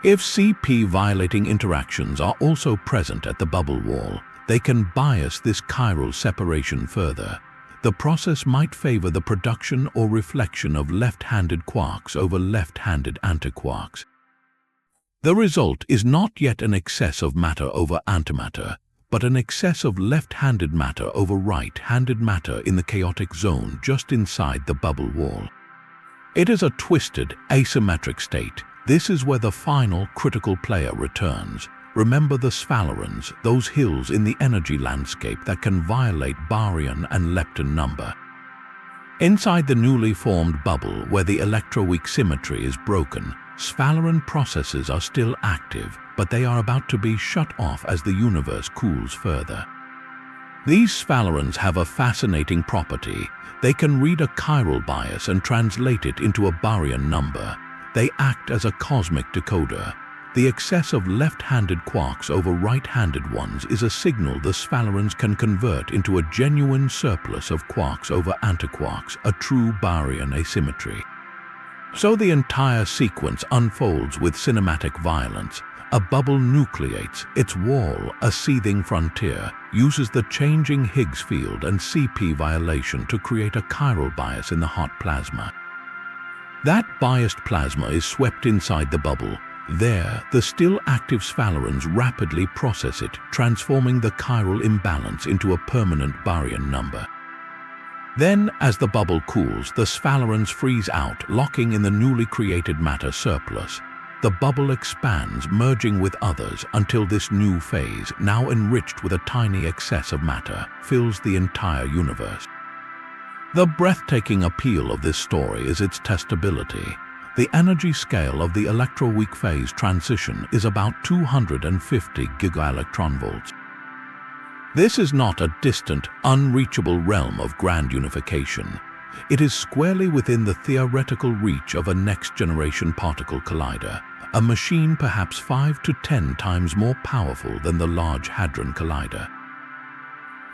If CP violating interactions are also present at the bubble wall, they can bias this chiral separation further. The process might favor the production or reflection of left-handed quarks over left-handed antiquarks. The result is not yet an excess of matter over antimatter, but an excess of left-handed matter over right-handed matter in the chaotic zone just inside the bubble wall. It is a twisted, asymmetric state. This is where the final critical player returns. Remember the sphalerons, those hills in the energy landscape that can violate baryon and lepton number. Inside the newly formed bubble, where the electroweak symmetry is broken, Sphaleron processes are still active, but they are about to be shut off as the universe cools further. These sphalerons have a fascinating property. They can read a chiral bias and translate it into a baryon number. They act as a cosmic decoder. The excess of left-handed quarks over right-handed ones is a signal the sphalerons can convert into a genuine surplus of quarks over antiquarks, a true Baryon asymmetry. So the entire sequence unfolds with cinematic violence. A bubble nucleates, its wall, a seething frontier, uses the changing Higgs field and CP violation to create a chiral bias in the hot plasma. That biased plasma is swept inside the bubble. There, the still active sphalerons rapidly process it, transforming the chiral imbalance into a permanent baryon number. Then, as the bubble cools, the sphalerons freeze out, locking in the newly created matter surplus. The bubble expands, merging with others, until this new phase, now enriched with a tiny excess of matter, fills the entire universe. The breathtaking appeal of this story is its testability. The energy scale of the electroweak phase transition is about 250 gigaelectronvolts. This is not a distant, unreachable realm of grand unification. It is squarely within the theoretical reach of a next-generation particle collider, a machine perhaps 5 to 10 times more powerful than the Large Hadron Collider.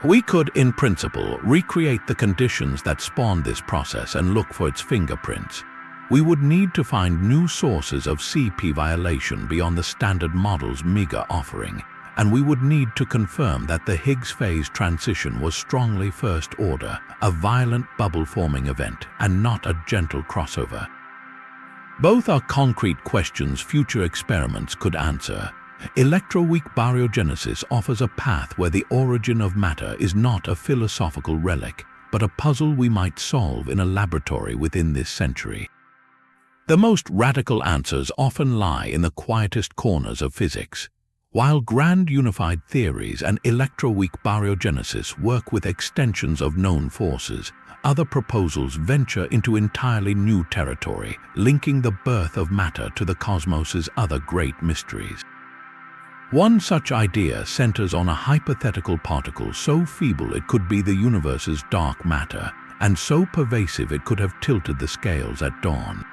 We could, in principle, recreate the conditions that spawned this process and look for its fingerprints. We would need to find new sources of CP violation beyond the standard model's meager offering, and we would need to confirm that the Higgs phase transition was strongly first order, a violent bubble-forming event, and not a gentle crossover. Both are concrete questions future experiments could answer. Electroweak baryogenesis offers a path where the origin of matter is not a philosophical relic, but a puzzle we might solve in a laboratory within this century. The most radical answers often lie in the quietest corners of physics. While grand unified theories and electroweak baryogenesis work with extensions of known forces, other proposals venture into entirely new territory, linking the birth of matter to the cosmos's other great mysteries. One such idea centers on a hypothetical particle so feeble it could be the universe's dark matter, and so pervasive it could have tilted the scales at dawn.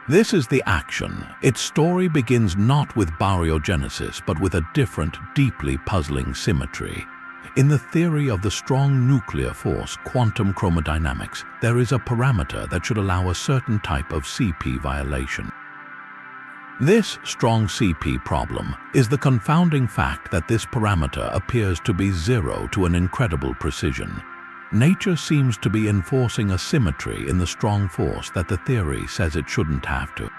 This is the action. Its story begins not with baryogenesis, but with a different, deeply puzzling symmetry. In the theory of the strong nuclear force, quantum chromodynamics, there is a parameter that should allow a certain type of CP violation. This strong CP problem is the confounding fact that this parameter appears to be zero to an incredible precision. Nature seems to be enforcing a symmetry in the strong force that the theory says it shouldn't have to.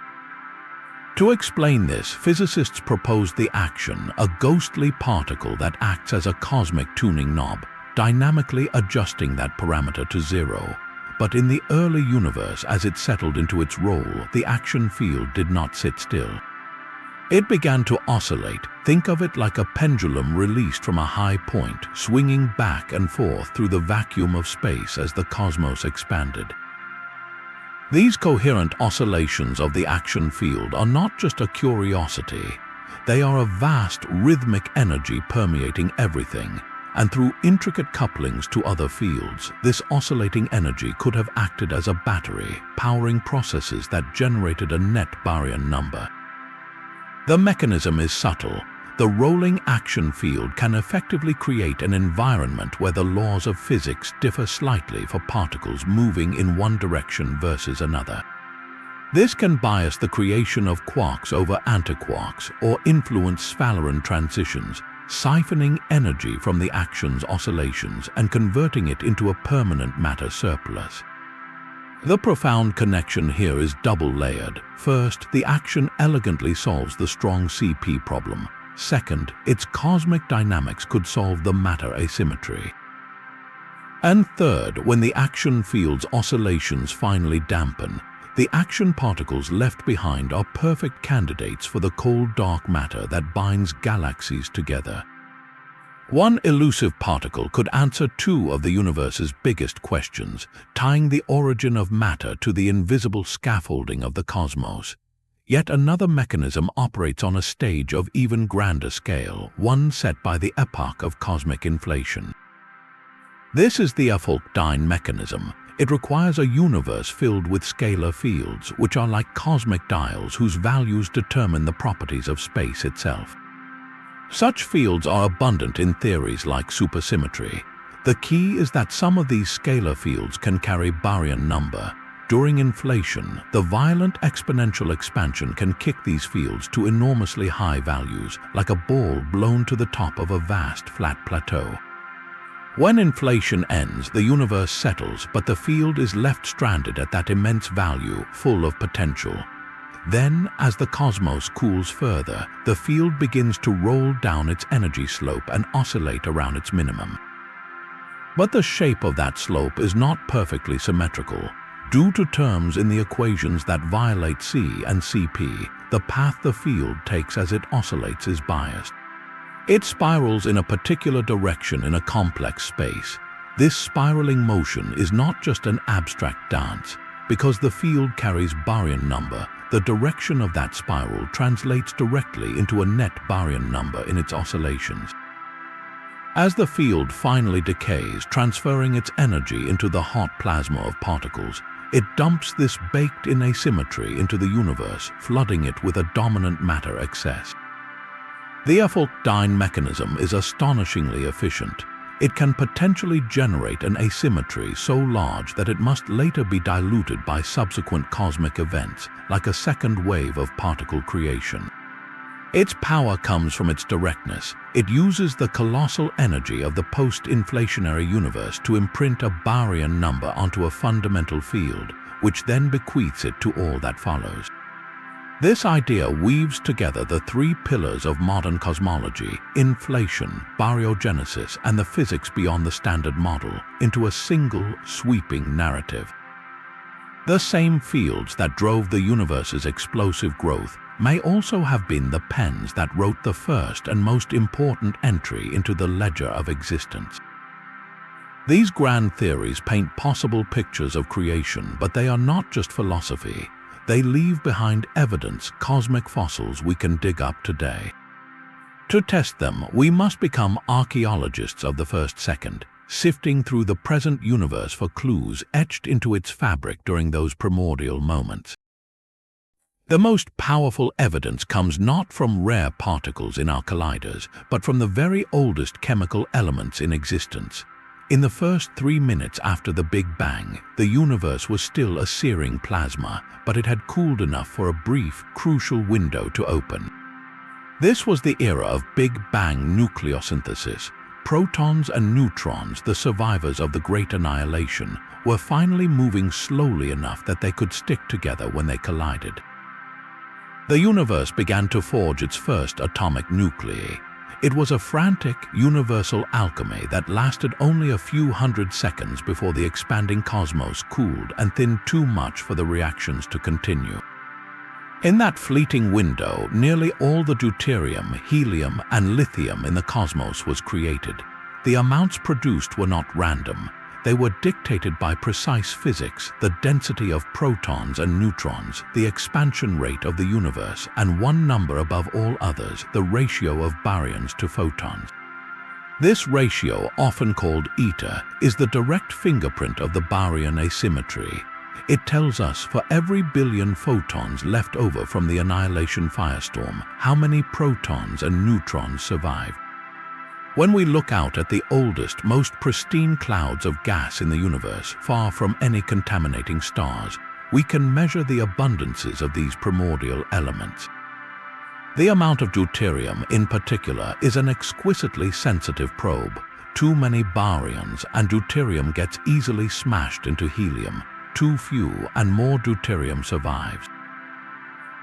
To explain this, physicists proposed the action, a ghostly particle that acts as a cosmic tuning knob, dynamically adjusting that parameter to zero. But in the early universe, as it settled into its role, the action field did not sit still. It began to oscillate. Think of it like a pendulum released from a high point, swinging back and forth through the vacuum of space as the cosmos expanded. These coherent oscillations of the action field are not just a curiosity. They are a vast rhythmic energy permeating everything, and through intricate couplings to other fields, this oscillating energy could have acted as a battery, powering processes that generated a net Baryon number. The mechanism is subtle. The rolling action field can effectively create an environment where the laws of physics differ slightly for particles moving in one direction versus another. This can bias the creation of quarks over antiquarks or influence sphalerons transitions, siphoning energy from the action's oscillations and converting it into a permanent matter surplus. The profound connection here is double-layered. First, the action elegantly solves the strong CP problem. Second, its cosmic dynamics could solve the matter asymmetry. And third, when the action field's oscillations finally dampen, the action particles left behind are perfect candidates for the cold dark matter that binds galaxies together. One elusive particle could answer two of the universe's biggest questions, tying the origin of matter to the invisible scaffolding of the cosmos. Yet another mechanism operates on a stage of even grander scale, one set by the epoch of cosmic inflation. This is the Defies mechanism. It requires a universe filled with scalar fields, which are like cosmic dials whose values determine the properties of space itself. Such fields are abundant in theories like supersymmetry. The key is that some of these scalar fields can carry Baryon number. During inflation, the violent exponential expansion can kick these fields to enormously high values, like a ball blown to the top of a vast flat plateau. When inflation ends, the universe settles, but the field is left stranded at that immense value, full of potential. Then, as the cosmos cools further, the field begins to roll down its energy slope and oscillate around its minimum. But the shape of that slope is not perfectly symmetrical. Due to terms in the equations that violate C and CP, the path the field takes as it oscillates is biased. It spirals in a particular direction in a complex space. This spiraling motion is not just an abstract dance. Because the field carries Baryon number, the direction of that spiral translates directly into a net Baryon number in its oscillations. As the field finally decays, transferring its energy into the hot plasma of particles, it dumps this baked-in asymmetry into the universe, flooding it with a dominant matter excess. The Defies mechanism is astonishingly efficient. It can potentially generate an asymmetry so large that it must later be diluted by subsequent cosmic events, like a second wave of particle creation. Its power comes from its directness. It uses the colossal energy of the post-inflationary universe to imprint a Baryon number onto a fundamental field, which then bequeaths it to all that follows. This idea weaves together the three pillars of modern cosmology, inflation, baryogenesis, and the physics beyond the standard model, into a single, sweeping narrative. The same fields that drove the universe's explosive growth may also have been the pens that wrote the first and most important entry into the ledger of existence. These grand theories paint possible pictures of creation, but they are not just philosophy. They leave behind evidence, cosmic fossils we can dig up today. To test them, we must become archaeologists of the first second, sifting through the present universe for clues etched into its fabric during those primordial moments. The most powerful evidence comes not from rare particles in our colliders, but from the very oldest chemical elements in existence. In the first 3 minutes after the Big Bang, the universe was still a searing plasma, but it had cooled enough for a brief, crucial window to open. This was the era of Big Bang nucleosynthesis. Protons and neutrons, the survivors of the Great Annihilation, were finally moving slowly enough that they could stick together when they collided. The universe began to forge its first atomic nuclei. It was a frantic, universal alchemy that lasted only a few hundred seconds before the expanding cosmos cooled and thinned too much for the reactions to continue. In that fleeting window, nearly all the deuterium, helium, and lithium in the cosmos was created. The amounts produced were not random. They were dictated by precise physics, the density of protons and neutrons, the expansion rate of the universe, and one number above all others, the ratio of baryons to photons. This ratio, often called eta, is the direct fingerprint of the Baryon asymmetry. It tells us, for every billion photons left over from the annihilation firestorm, how many protons and neutrons survived. When we look out at the oldest, most pristine clouds of gas in the universe, far from any contaminating stars, we can measure the abundances of these primordial elements. The amount of deuterium, in particular, is an exquisitely sensitive probe. Too many baryons and deuterium gets easily smashed into helium. Too few and more deuterium survives.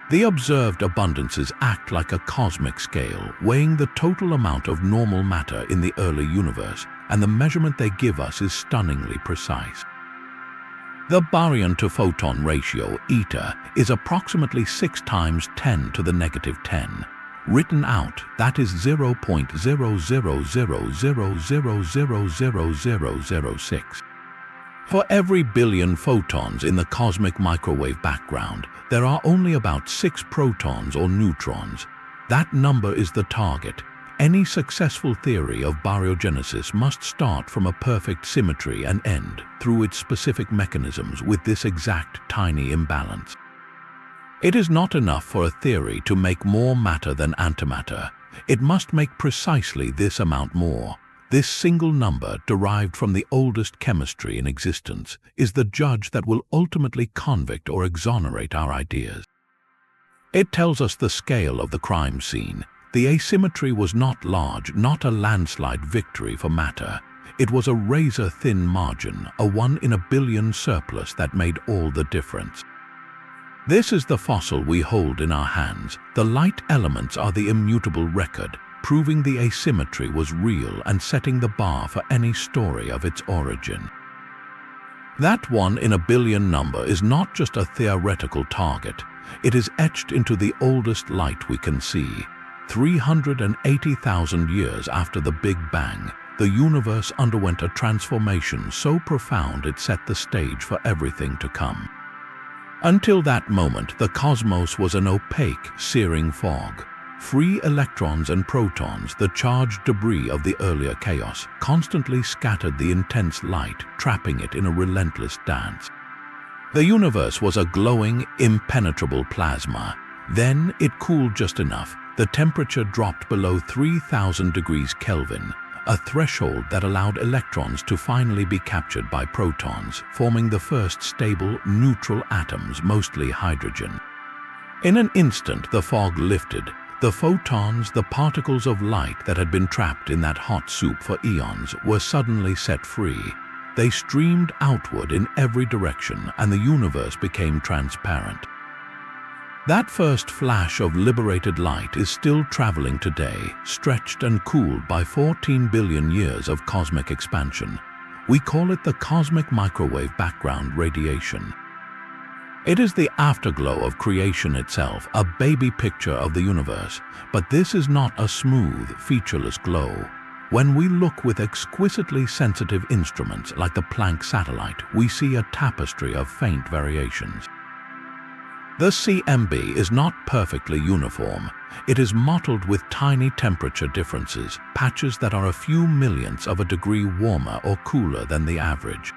The observed abundances act like a cosmic scale, weighing the total amount of normal matter in the early universe, and the measurement they give us is stunningly precise. The baryon-to-photon ratio, eta, is approximately 6 times 10 to the negative 10. Written out, that is 0.0000000006. For every billion photons in the cosmic microwave background, there are only about 6 protons or neutrons. That number is the target. Any successful theory of baryogenesis must start from a perfect symmetry and end, through its specific mechanisms, with this exact tiny imbalance. It is not enough for a theory to make more matter than antimatter. It must make precisely this amount more. This single number, derived from the oldest chemistry in existence, is the judge that will ultimately convict or exonerate our ideas. It tells us the scale of the crime scene. The asymmetry was not large, not a landslide victory for matter. It was a razor-thin margin, a 1 in a billion surplus that made all the difference. This is the fossil we hold in our hands. The light elements are the immutable record, proving the asymmetry was real and setting the bar for any story of its origin. That 1 in a billion number is not just a theoretical target. It is etched into the oldest light we can see. 380,000 years after the Big Bang, the universe underwent a transformation so profound it set the stage for everything to come. Until that moment, the cosmos was an opaque, searing fog. Free electrons and protons, the charged debris of the earlier chaos, constantly scattered the intense light, trapping it in a relentless dance. The universe was a glowing, impenetrable plasma. Then it cooled just enough. The temperature dropped below 3,000 degrees Kelvin, a threshold that allowed electrons to finally be captured by protons, forming the first stable, neutral atoms, mostly hydrogen. In an instant, the fog lifted. The photons, the particles of light that had been trapped in that hot soup for eons, were suddenly set free. They streamed outward in every direction, and the universe became transparent. That first flash of liberated light is still traveling today, stretched and cooled by 14 billion years of cosmic expansion. We call it the cosmic microwave background radiation. It is the afterglow of creation itself, a baby picture of the universe. But this is not a smooth, featureless glow. When we look with exquisitely sensitive instruments like the Planck satellite, we see a tapestry of faint variations. The CMB is not perfectly uniform. It is mottled with tiny temperature differences, patches that are a few millionths of a degree warmer or cooler than the average.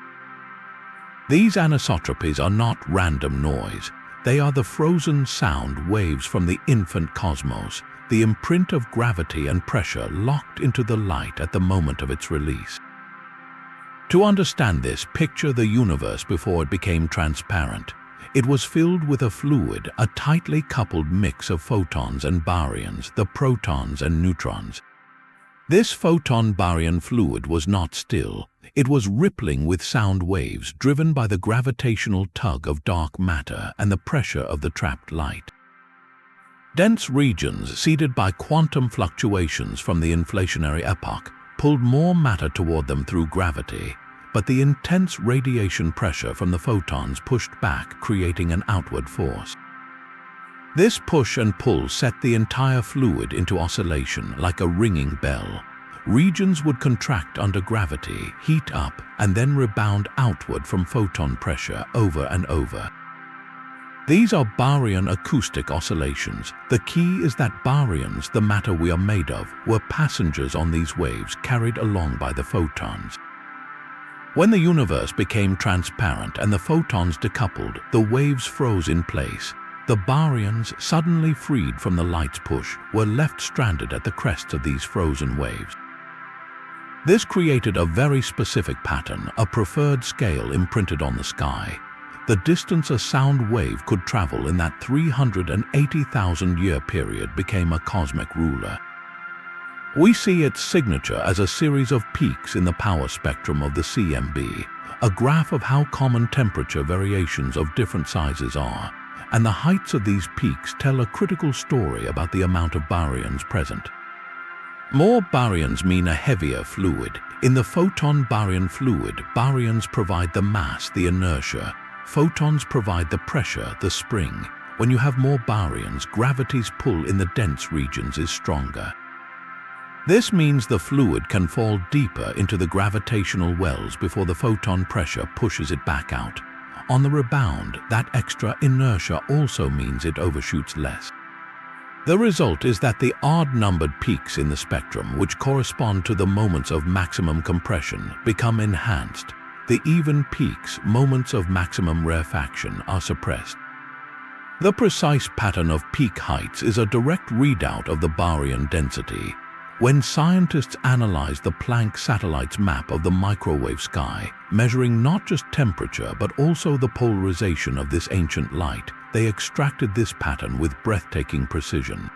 These anisotropies are not random noise. They are the frozen sound waves from the infant cosmos, the imprint of gravity and pressure locked into the light at the moment of its release. To understand this, picture the universe before it became transparent. It was filled with a fluid, a tightly coupled mix of photons and baryons, the protons and neutrons. This photon-baryon fluid was not still. It was rippling with sound waves driven by the gravitational tug of dark matter and the pressure of the trapped light. Dense regions, seeded by quantum fluctuations from the inflationary epoch, pulled more matter toward them through gravity, but the intense radiation pressure from the photons pushed back, creating an outward force. This push and pull set the entire fluid into oscillation like a ringing bell. Regions would contract under gravity, heat up, and then rebound outward from photon pressure over and over. These are baryon acoustic oscillations. The key is that baryons, the matter we are made of, were passengers on these waves carried along by the photons. When the universe became transparent and the photons decoupled, the waves froze in place. The baryons, suddenly freed from the light's push, were left stranded at the crests of these frozen waves. This created a very specific pattern, a preferred scale imprinted on the sky. The distance a sound wave could travel in that 380,000-year period became a cosmic ruler. We see its signature as a series of peaks in the power spectrum of the CMB, a graph of how common temperature variations of different sizes are, and the heights of these peaks tell a critical story about the amount of baryons present. More baryons mean a heavier fluid. In the photon-baryon fluid, baryons provide the mass, the inertia. Photons provide the pressure, the spring. When you have more baryons, gravity's pull in the dense regions is stronger. This means the fluid can fall deeper into the gravitational wells before the photon pressure pushes it back out. On the rebound, that extra inertia also means it overshoots less. The result is that the odd-numbered peaks in the spectrum, which correspond to the moments of maximum compression, become enhanced. The even peaks, moments of maximum rarefaction, are suppressed. The precise pattern of peak heights is a direct readout of the baryon density. When scientists analyzed the Planck satellite's map of the microwave sky, measuring not just temperature but also the polarization of this ancient light, they extracted this pattern with breathtaking precision.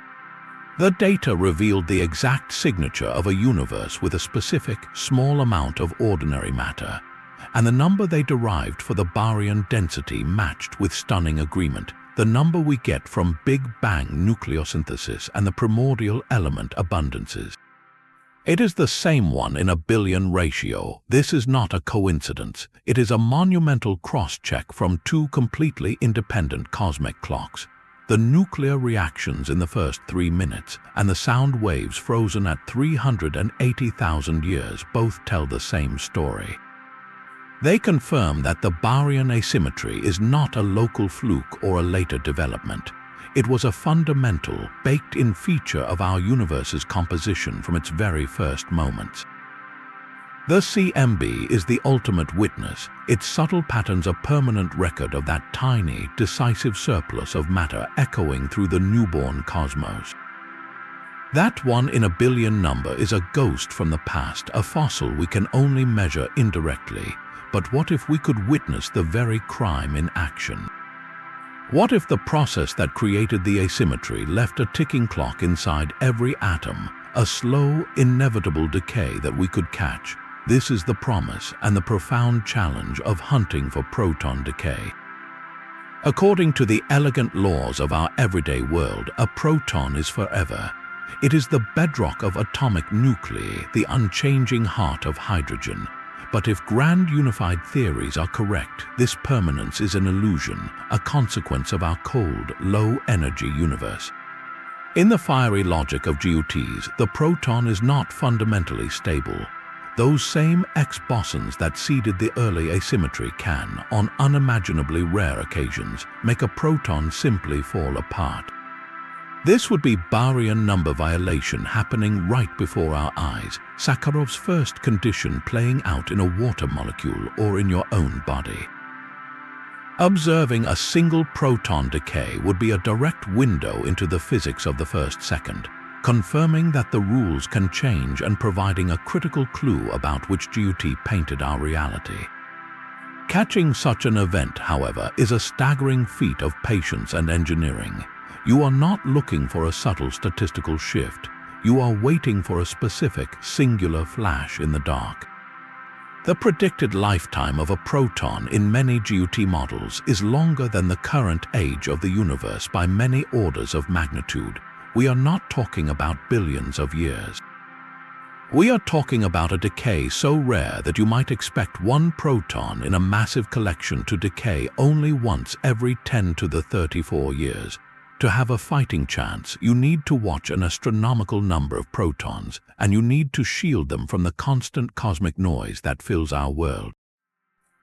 The data revealed the exact signature of a universe with a specific, small amount of ordinary matter, and the number they derived for the baryon density matched with stunning agreement the number we get from Big Bang nucleosynthesis and the primordial element abundances. It is the same 1 in a billion ratio. This is not a coincidence. It is a monumental cross-check from 2 completely independent cosmic clocks. The nuclear reactions in the first 3 minutes and the sound waves frozen at 380,000 years both tell the same story. They confirm that the Baryon asymmetry is not a local fluke or a later development. It was a fundamental, baked-in feature of our universe's composition from its very first moments. The CMB is the ultimate witness. Its subtle patterns a permanent record of that tiny, decisive surplus of matter echoing through the newborn cosmos. That 1 in a billion number is a ghost from the past, a fossil we can only measure indirectly. But what if we could witness the very crime in action? What if the process that created the asymmetry left a ticking clock inside every atom, a slow, inevitable decay that we could catch? This is the promise and the profound challenge of hunting for proton decay. According to the elegant laws of our everyday world, a proton is forever. It is the bedrock of atomic nuclei, the unchanging heart of hydrogen. But if grand unified theories are correct, this permanence is an illusion, a consequence of our cold, low-energy universe. In the fiery logic of GUTs, the proton is not fundamentally stable. Those same X-bosons that seeded the early asymmetry can, on unimaginably rare occasions, make a proton simply fall apart. This would be baryon number violation happening right before our eyes, Sakharov's first condition playing out in a water molecule or in your own body. Observing a single proton decay would be a direct window into the physics of the first second, confirming that the rules can change and providing a critical clue about which GUT painted our reality. Catching such an event, however, is a staggering feat of patience and engineering. You are not looking for a subtle statistical shift. You are waiting for a specific, singular flash in the dark. The predicted lifetime of a proton in many GUT models is longer than the current age of the universe by many orders of magnitude. We are not talking about billions of years. We are talking about a decay so rare that you might expect one proton in a massive collection to decay only once every 10 to the 34 years. To have a fighting chance, you need to watch an astronomical number of protons, and you need to shield them from the constant cosmic noise that fills our world.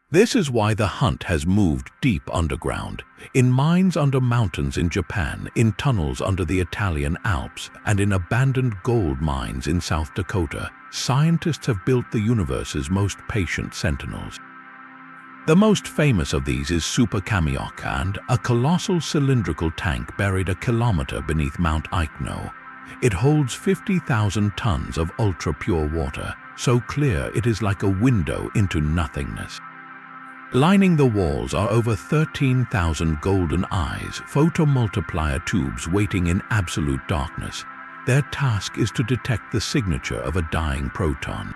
This is why the hunt has moved deep underground, in mines under mountains in Japan, in tunnels under the Italian Alps, and in abandoned gold mines in South Dakota. Scientists have built the universe's most patient sentinels. The most famous of these is Super Kamiokande, a colossal cylindrical tank buried a kilometer beneath Mount Aitno. It holds 50,000 tons of ultra-pure water, so clear it is like a window into nothingness. Lining the walls are over 13,000 golden eyes, photomultiplier tubes waiting in absolute darkness. Their task is to detect the signature of a dying proton.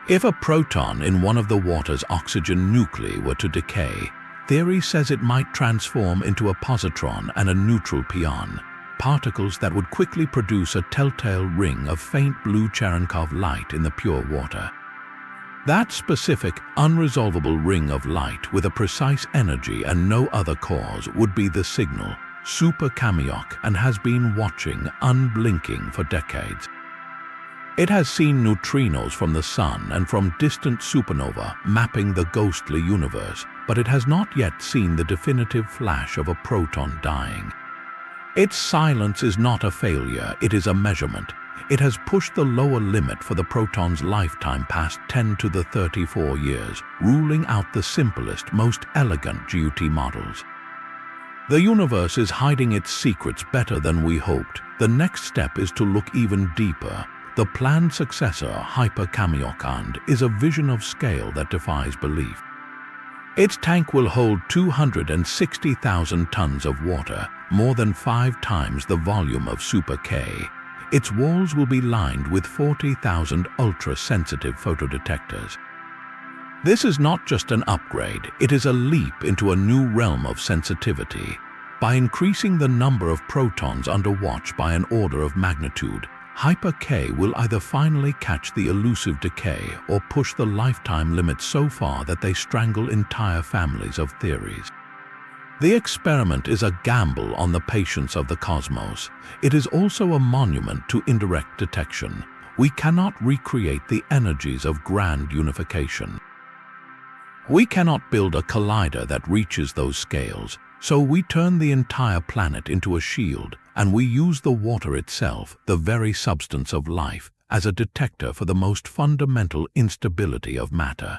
If a proton in one of the water's oxygen nuclei were to decay, theory says it might transform into a positron and a neutral pion, particles that would quickly produce a telltale ring of faint blue Cherenkov light in the pure water. That specific, unresolvable ring of light with a precise energy and no other cause would be the signal, Super Kamiokande, and has been watching, unblinking, for decades. It has seen neutrinos from the sun and from distant supernova mapping the ghostly universe, but it has not yet seen the definitive flash of a proton dying. Its silence is not a failure, it is a measurement. It has pushed the lower limit for the proton's lifetime past 10 to the 34 years, ruling out the simplest, most elegant GUT models. The universe is hiding its secrets better than we hoped. The next step is to look even deeper. The planned successor, Hyper Kamiokande, is a vision of scale that defies belief. Its tank will hold 260,000 tons of water, more than 5 times the volume of Super K. Its walls will be lined with 40,000 ultra-sensitive photodetectors. This is not just an upgrade, it is a leap into a new realm of sensitivity. By increasing the number of protons under watch by an order of magnitude, Hyper K will either finally catch the elusive decay or push the lifetime limit so far that they strangle entire families of theories. The experiment is a gamble on the patience of the cosmos. It is also a monument to indirect detection. We cannot recreate the energies of grand unification. We cannot build a collider that reaches those scales, so we turn the entire planet into a shield, and we use the water itself, the very substance of life, as a detector for the most fundamental instability of matter.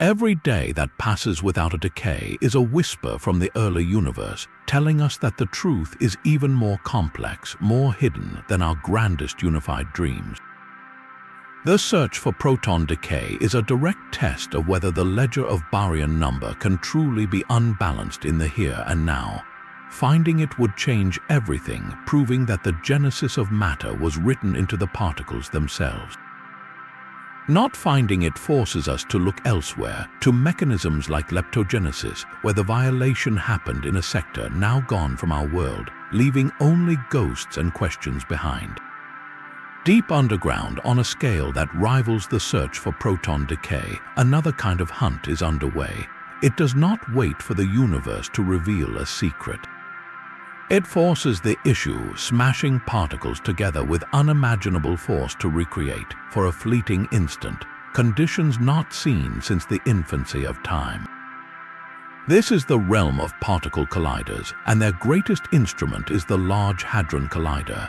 Every day that passes without a decay is a whisper from the early universe, telling us that the truth is even more complex, more hidden than our grandest unified dreams. The search for proton decay is a direct test of whether the ledger of Baryon number can truly be unbalanced in the here and now. Finding it would change everything, proving that the genesis of matter was written into the particles themselves. Not finding it forces us to look elsewhere, to mechanisms like leptogenesis, where the violation happened in a sector now gone from our world, leaving only ghosts and questions behind. Deep underground, on a scale that rivals the search for proton decay, another kind of hunt is underway. It does not wait for the universe to reveal a secret. It forces the issue, smashing particles together with unimaginable force to recreate, for a fleeting instant, conditions not seen since the infancy of time. This is the realm of particle colliders, and their greatest instrument is the Large Hadron Collider.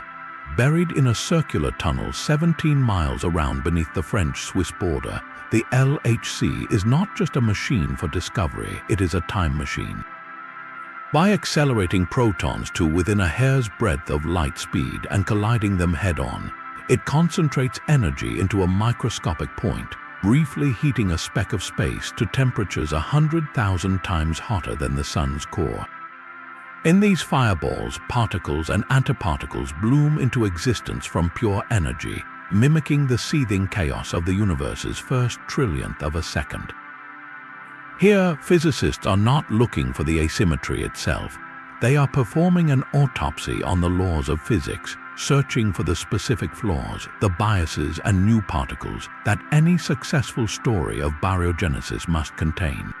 Buried in a circular tunnel 17 miles around beneath the French-Swiss border, the LHC is not just a machine for discovery, it is a time machine. By accelerating protons to within a hair's breadth of light speed and colliding them head-on, it concentrates energy into a microscopic point, briefly heating a speck of space to temperatures 100,000 times hotter than the sun's core. In these fireballs, particles and antiparticles bloom into existence from pure energy, mimicking the seething chaos of the universe's first trillionth of a second. Here, physicists are not looking for the asymmetry itself. They are performing an autopsy on the laws of physics, searching for the specific flaws, the biases and new particles that any successful story of baryogenesis must contain.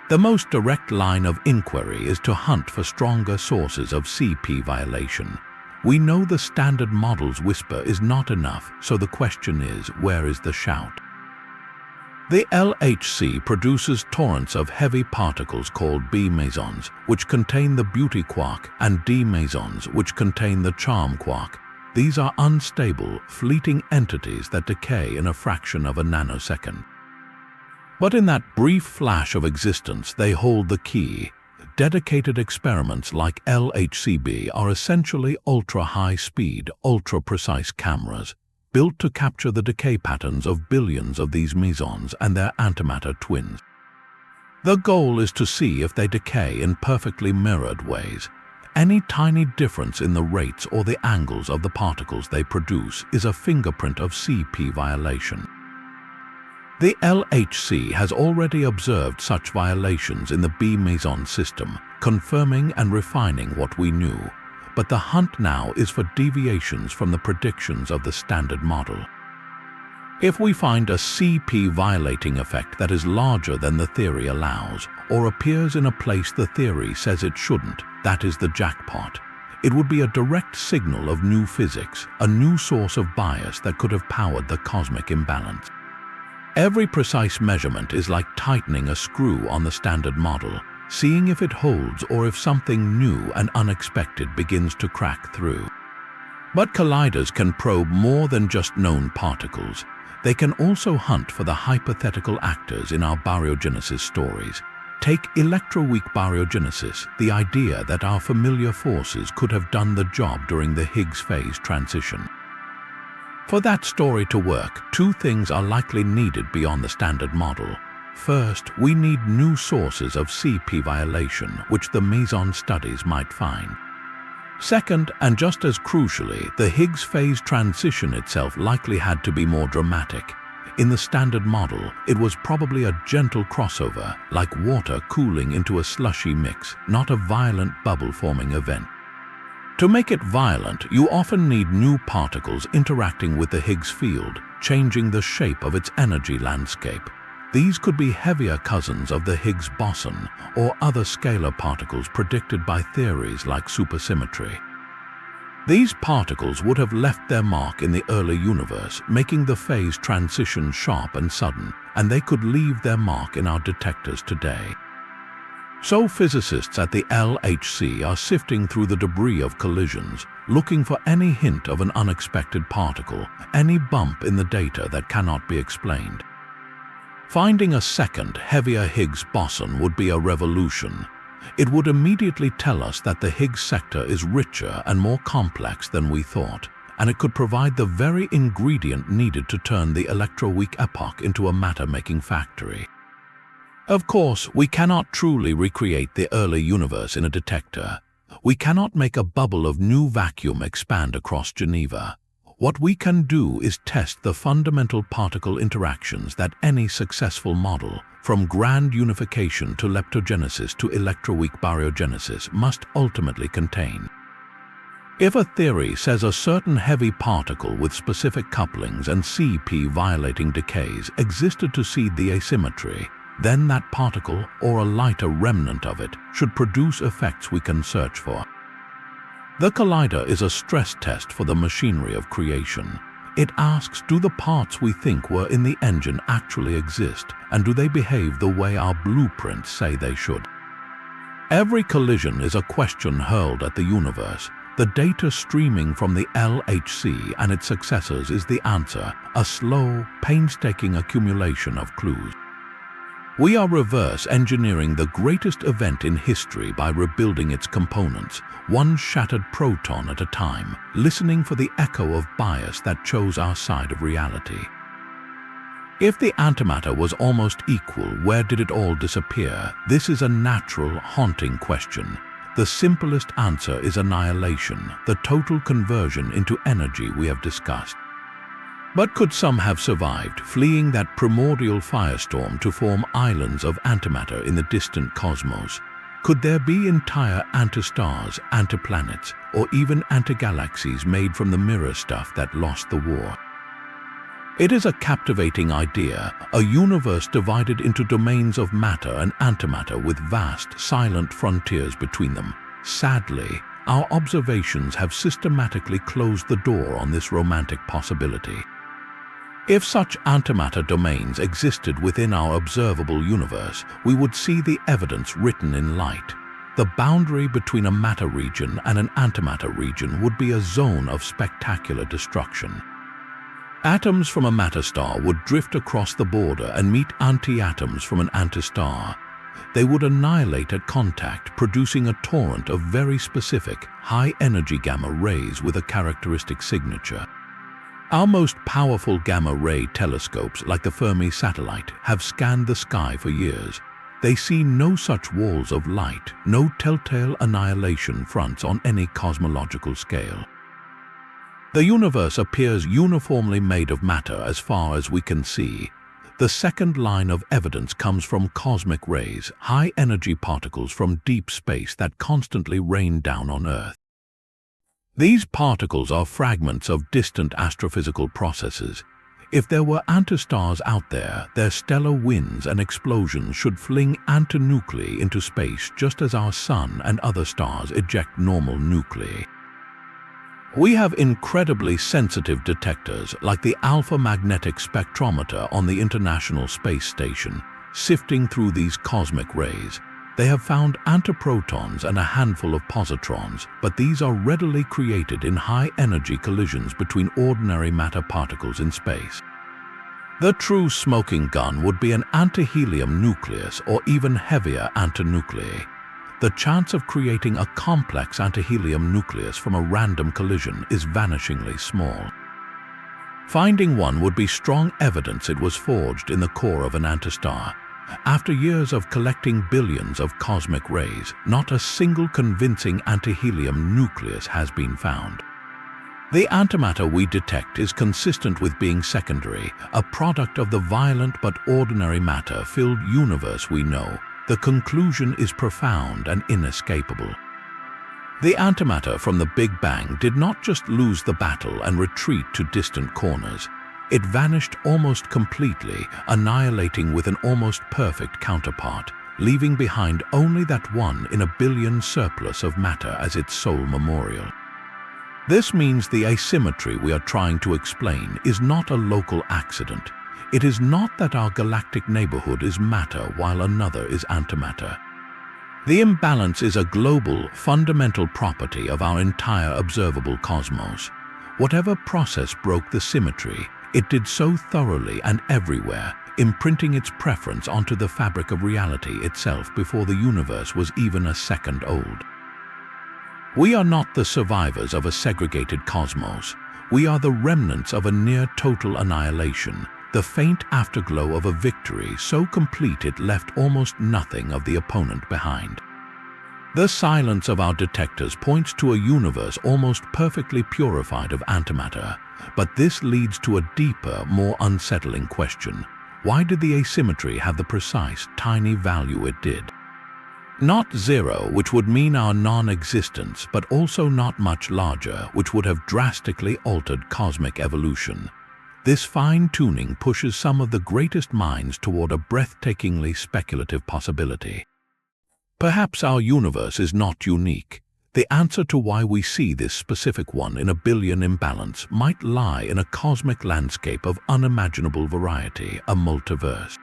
The most direct line of inquiry is to hunt for stronger sources of CP violation. We know the standard model's whisper is not enough, so the question is, where is the shout? The LHC produces torrents of heavy particles called B mesons, which contain the beauty quark, and D mesons, which contain the charm quark. These are unstable, fleeting entities that decay in a fraction of a nanosecond. But in that brief flash of existence, they hold the key. Dedicated experiments like LHCb are essentially ultra-high-speed, ultra-precise cameras, built to capture the decay patterns of billions of these mesons and their antimatter twins. The goal is to see if they decay in perfectly mirrored ways. Any tiny difference in the rates or the angles of the particles they produce is a fingerprint of CP violation. The LHC has already observed such violations in the B meson system, confirming and refining what we knew. But the hunt now is for deviations from the predictions of the standard model. If we find a CP violating effect that is larger than the theory allows, or appears in a place the theory says it shouldn't, that is the jackpot. It would be a direct signal of new physics, a new source of bias that could have powered the cosmic imbalance. Every precise measurement is like tightening a screw on the standard model, seeing if it holds or if something new and unexpected begins to crack through. But colliders can probe more than just known particles. They can also hunt for the hypothetical actors in our baryogenesis stories. Take electroweak baryogenesis, the idea that our familiar forces could have done the job during the Higgs phase transition. For that story to work, two things are likely needed beyond the standard model. First, we need new sources of CP violation, which the meson studies might find. Second, and just as crucially, the Higgs phase transition itself likely had to be more dramatic. In the standard model, it was probably a gentle crossover, like water cooling into a slushy mix, not a violent bubble-forming event. To make it violent, you often need new particles interacting with the Higgs field, changing the shape of its energy landscape. These could be heavier cousins of the Higgs boson or other scalar particles predicted by theories like supersymmetry. These particles would have left their mark in the early universe, making the phase transition sharp and sudden, and they could leave their mark in our detectors today. So physicists at the LHC are sifting through the debris of collisions, looking for any hint of an unexpected particle, any bump in the data that cannot be explained. Finding a second, heavier Higgs boson would be a revolution. It would immediately tell us that the Higgs sector is richer and more complex than we thought, and it could provide the very ingredient needed to turn the electroweak epoch into a matter-making factory. Of course, we cannot truly recreate the early universe in a detector. We cannot make a bubble of new vacuum expand across Geneva. What we can do is test the fundamental particle interactions that any successful model, from grand unification to leptogenesis to electroweak baryogenesis, must ultimately contain. If a theory says a certain heavy particle with specific couplings and CP violating decays existed to seed the asymmetry, then that particle, or a lighter remnant of it, should produce effects we can search for. The collider is a stress test for the machinery of creation. It asks, do the parts we think were in the engine actually exist, and do they behave the way our blueprints say they should? Every collision is a question hurled at the universe. The data streaming from the LHC and its successors is the answer, a slow, painstaking accumulation of clues. We are reverse engineering the greatest event in history by rebuilding its components, one shattered proton at a time, listening for the echo of bias that chose our side of reality. If the antimatter was almost equal, where did it all disappear? This is a natural, haunting question. The simplest answer is annihilation, the total conversion into energy we have discussed. But could some have survived, fleeing that primordial firestorm to form islands of antimatter in the distant cosmos? Could there be entire antistars, antiplanets, or even antigalaxies made from the mirror stuff that lost the war? It is a captivating idea, a universe divided into domains of matter and antimatter with vast, silent frontiers between them. Sadly, our observations have systematically closed the door on this romantic possibility. If such antimatter domains existed within our observable universe, we would see the evidence written in light. The boundary between a matter region and an antimatter region would be a zone of spectacular destruction. Atoms from a matter star would drift across the border and meet anti-atoms from an antistar. They would annihilate at contact, producing a torrent of very specific, high-energy gamma rays with a characteristic signature. Our most powerful gamma-ray telescopes, like the Fermi satellite, have scanned the sky for years. They see no such walls of light, no telltale annihilation fronts on any cosmological scale. The universe appears uniformly made of matter as far as we can see. The second line of evidence comes from cosmic rays, high-energy particles from deep space that constantly rain down on Earth. These particles are fragments of distant astrophysical processes. If there were antistars out there, their stellar winds and explosions should fling antinuclei into space just as our Sun and other stars eject normal nuclei. We have incredibly sensitive detectors like the alpha magnetic spectrometer on the International Space Station, sifting through these cosmic rays. They have found antiprotons and a handful of positrons, but these are readily created in high-energy collisions between ordinary matter particles in space. The true smoking gun would be an antihelium nucleus or even heavier antinuclei. The chance of creating a complex antihelium nucleus from a random collision is vanishingly small. Finding one would be strong evidence it was forged in the core of an antistar. After years of collecting billions of cosmic rays, not a single convincing antihelium nucleus has been found. The antimatter we detect is consistent with being secondary, a product of the violent but ordinary matter-filled universe we know. The conclusion is profound and inescapable. The antimatter from the Big Bang did not just lose the battle and retreat to distant corners. It vanished almost completely, annihilating with an almost perfect counterpart, leaving behind only that 1 in a billion surplus of matter as its sole memorial. This means the asymmetry we are trying to explain is not a local accident. It is not that our galactic neighborhood is matter while another is antimatter. The imbalance is a global, fundamental property of our entire observable cosmos. Whatever process broke the symmetry, it did so thoroughly and everywhere, imprinting its preference onto the fabric of reality itself before the universe was even a second old. We are not the survivors of a segregated cosmos. We are the remnants of a near-total annihilation, the faint afterglow of a victory so complete it left almost nothing of the opponent behind. The silence of our detectors points to a universe almost perfectly purified of antimatter, but this leads to a deeper, more unsettling question. Why did the asymmetry have the precise, tiny value it did? Not zero, which would mean our non-existence, but also not much larger, which would have drastically altered cosmic evolution. This fine-tuning pushes some of the greatest minds toward a breathtakingly speculative possibility. Perhaps our universe is not unique. The answer to why we see this specific 1 in a billion imbalance might lie in a cosmic landscape of unimaginable variety, a multiverse.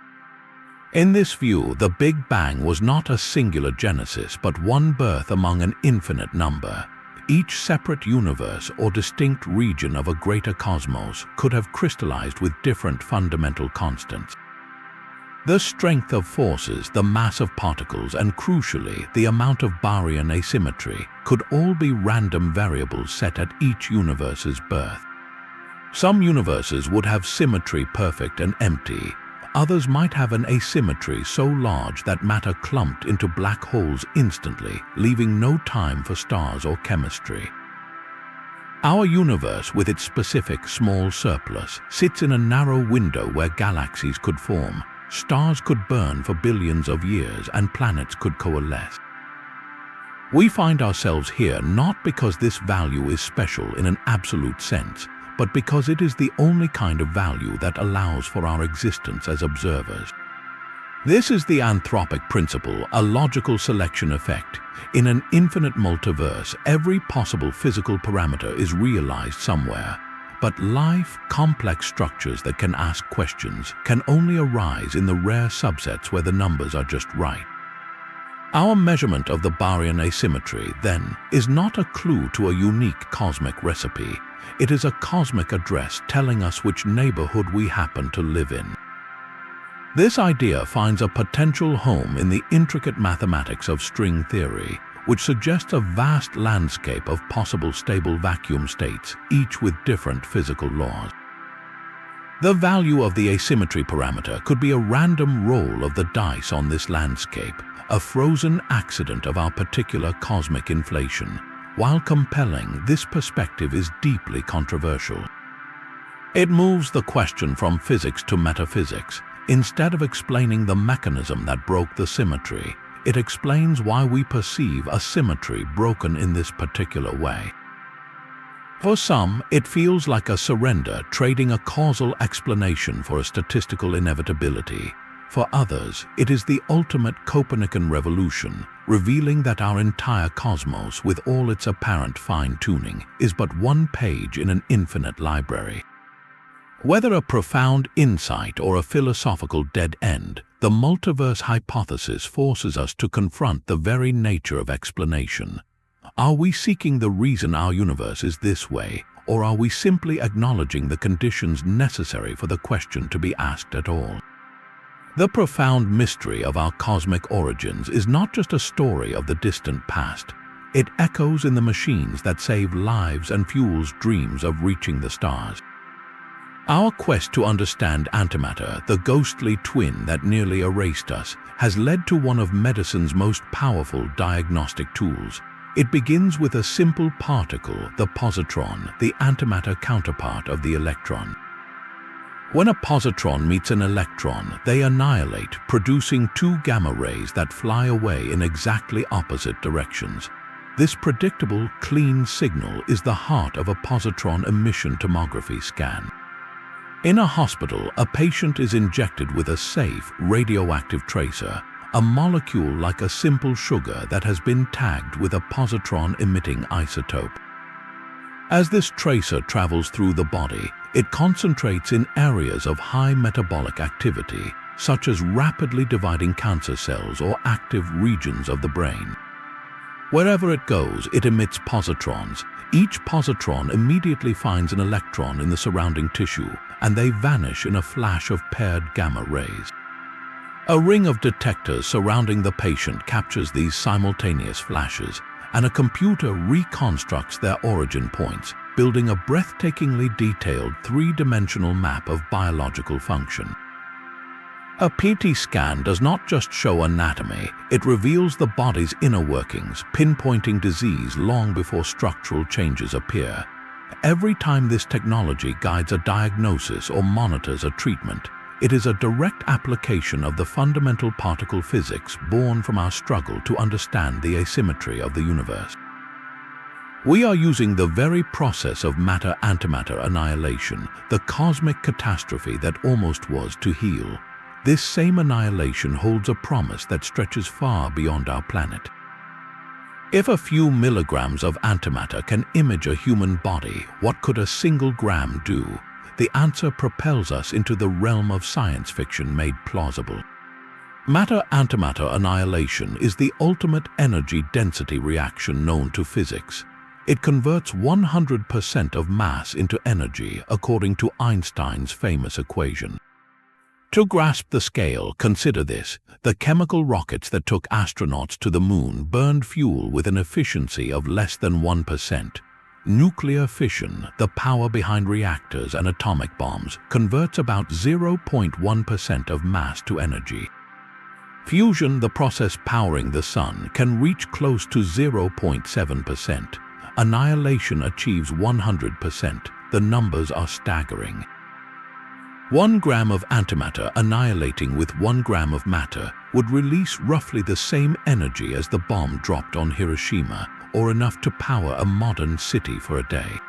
In this view, the Big Bang was not a singular genesis, but one birth among an infinite number. each separate universe or distinct region of a greater cosmos could have crystallized with different fundamental constants. The strength of forces, the mass of particles, and crucially, the amount of Baryon asymmetry could all be random variables set at each universe's birth. Some universes would have symmetry perfect and empty. Others might have an asymmetry so large that matter clumped into black holes instantly, leaving no time for stars or chemistry. Our universe, with its specific small surplus, sits in a narrow window where galaxies could form, stars could burn for billions of years, and planets could coalesce. We find ourselves here not because this value is special in an absolute sense, but because it is the only kind of value that allows for our existence as observers. This is the anthropic principle, a logical selection effect. In an infinite multiverse, every possible physical parameter is realized somewhere. But life, complex structures that can ask questions, can only arise in the rare subsets where the numbers are just right. Our measurement of the Baryon asymmetry, then, is not a clue to a unique cosmic recipe. It is a cosmic address telling us which neighborhood we happen to live in. This idea finds a potential home in the intricate mathematics of string theory, which suggests a vast landscape of possible stable vacuum states, each with different physical laws. The value of the asymmetry parameter could be a random roll of the dice on this landscape, a frozen accident of our particular cosmic inflation. While compelling, this perspective is deeply controversial. It moves the question from physics to metaphysics. Instead of explaining the mechanism that broke the symmetry, it explains why we perceive a symmetry broken in this particular way. For some, it feels like a surrender, trading a causal explanation for a statistical inevitability. For others, it is the ultimate Copernican revolution, revealing that our entire cosmos, with all its apparent fine-tuning, is but one page in an infinite library. Whether a profound insight or a philosophical dead end, the multiverse hypothesis forces us to confront the very nature of explanation. Are we seeking the reason our universe is this way, or are we simply acknowledging the conditions necessary for the question to be asked at all? The profound mystery of our cosmic origins is not just a story of the distant past. It echoes in the machines that save lives and fuels dreams of reaching the stars. Our quest to understand antimatter, the ghostly twin that nearly erased us, has led to one of medicine's most powerful diagnostic tools. It begins with a simple particle, the positron, the antimatter counterpart of the electron. When a positron meets an electron, they annihilate, producing two gamma rays that fly away in exactly opposite directions. This predictable, clean signal is the heart of a positron emission tomography scan. In a hospital, a patient is injected with a safe, radioactive tracer, a molecule like a simple sugar that has been tagged with a positron-emitting isotope. As this tracer travels through the body, it concentrates in areas of high metabolic activity, such as rapidly dividing cancer cells or active regions of the brain. Wherever it goes, it emits positrons. Each positron immediately finds an electron in the surrounding tissue, and they vanish in a flash of paired gamma rays. A ring of detectors surrounding the patient captures these simultaneous flashes, and a computer reconstructs their origin points, building a breathtakingly detailed three-dimensional map of biological function. A PT scan does not just show anatomy, it reveals the body's inner workings, pinpointing disease long before structural changes appear. Every time this technology guides a diagnosis or monitors a treatment, it is a direct application of the fundamental particle physics born from our struggle to understand the asymmetry of the universe. We are using the very process of matter-antimatter annihilation, the cosmic catastrophe that almost was, to heal. This same annihilation holds a promise that stretches far beyond our planet. If a few milligrams of antimatter can image a human body, what could a single gram do? The answer propels us into the realm of science fiction made plausible. Matter-antimatter annihilation is the ultimate energy density reaction known to physics. It converts 100% of mass into energy according to Einstein's famous equation. To grasp the scale, consider this. The chemical rockets that took astronauts to the moon burned fuel with an efficiency of less than 1%. Nuclear fission, the power behind reactors and atomic bombs, converts about 0.1% of mass to energy. Fusion, the process powering the sun, can reach close to 0.7%. Annihilation achieves 100%. The numbers are staggering. 1 gram of antimatter annihilating with 1 gram of matter would release roughly the same energy as the bomb dropped on Hiroshima, or enough to power a modern city for a day.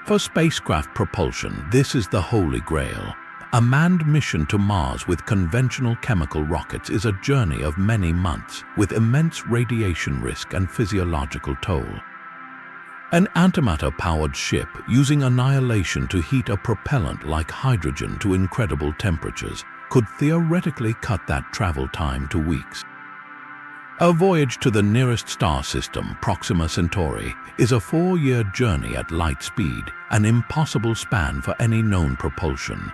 For spacecraft propulsion, this is the holy grail. A manned mission to Mars with conventional chemical rockets is a journey of many months, with immense radiation risk and physiological toll. An antimatter-powered ship using annihilation to heat a propellant like hydrogen to incredible temperatures could theoretically cut that travel time to weeks. A voyage to the nearest star system, Proxima Centauri, is a 4-year journey at light speed, an impossible span for any known propulsion.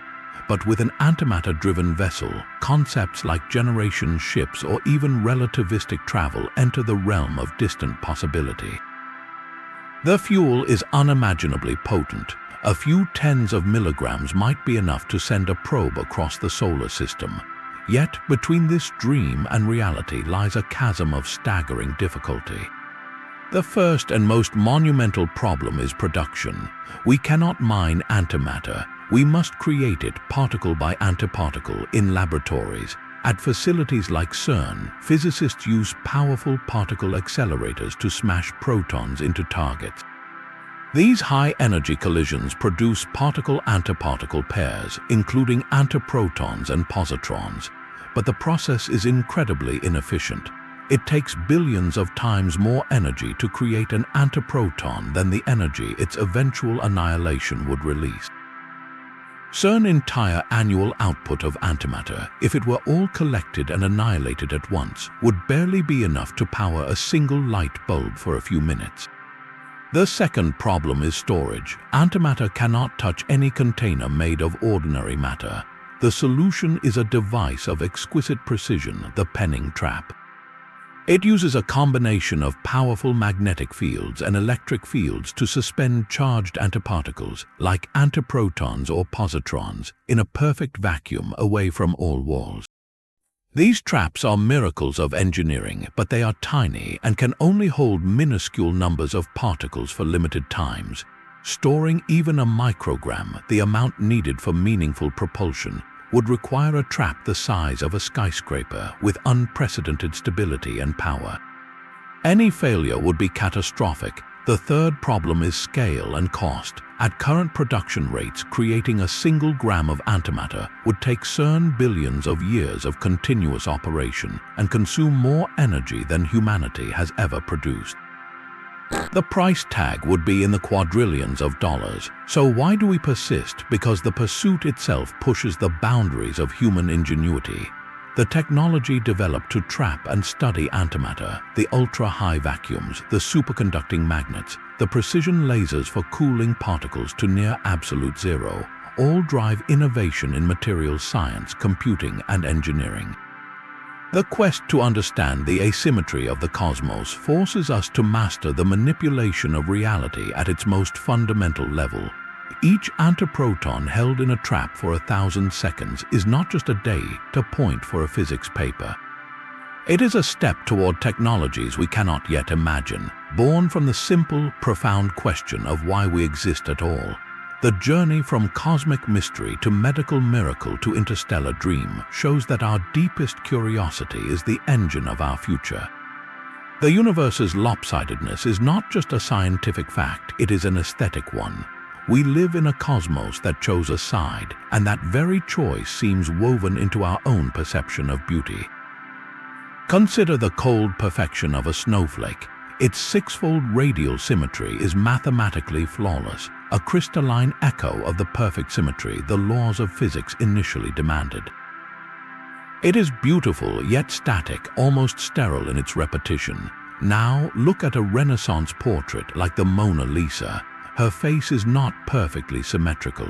But with an antimatter-driven vessel, concepts like generation ships or even relativistic travel enter the realm of distant possibility. The fuel is unimaginably potent. A few tens of milligrams might be enough to send a probe across the solar system. Yet, between this dream and reality lies a chasm of staggering difficulty. The first and most monumental problem is production. We cannot mine antimatter. We must create it particle by antiparticle in laboratories. At facilities like CERN, physicists use powerful particle accelerators to smash protons into targets. These high-energy collisions produce particle-antiparticle pairs, including antiprotons and positrons. But the process is incredibly inefficient. It takes billions of times more energy to create an antiproton than the energy its eventual annihilation would release. CERN's entire annual output of antimatter, if it were all collected and annihilated at once, would barely be enough to power a single light bulb for a few minutes. The second problem is storage. Antimatter cannot touch any container made of ordinary matter. The solution is a device of exquisite precision, the Penning trap. It uses a combination of powerful magnetic fields and electric fields to suspend charged antiparticles, like antiprotons or positrons, in a perfect vacuum away from all walls. These traps are miracles of engineering, but they are tiny and can only hold minuscule numbers of particles for limited times. Storing even a microgram, the amount needed for meaningful propulsion, would require a trap the size of a skyscraper with unprecedented stability and power. Any failure would be catastrophic. The third problem is scale and cost. At current production rates, creating a single gram of antimatter would take CERN billions of years of continuous operation and consume more energy than humanity has ever produced. The price tag would be in the quadrillions of dollars. So why do we persist? Because the pursuit itself pushes the boundaries of human ingenuity. The technology developed to trap and study antimatter, the ultra-high vacuums, the superconducting magnets, the precision lasers for cooling particles to near absolute zero, all drive innovation in materials science, computing, and engineering. The quest to understand the asymmetry of the cosmos forces us to master the manipulation of reality at its most fundamental level. Each antiproton held in a trap for 1,000 seconds is not just a data point for a physics paper. It is a step toward technologies we cannot yet imagine, born from the simple, profound question of why we exist at all. The journey from cosmic mystery to medical miracle to interstellar dream shows that our deepest curiosity is the engine of our future. The universe's lopsidedness is not just a scientific fact, it is an aesthetic one. We live in a cosmos that chose a side, and that very choice seems woven into our own perception of beauty. Consider the cold perfection of a snowflake. Its six-fold radial symmetry is mathematically flawless, a crystalline echo of the perfect symmetry the laws of physics initially demanded. It is beautiful yet static, almost sterile in its repetition. Now look at a Renaissance portrait like the Mona Lisa. Her face is not perfectly symmetrical.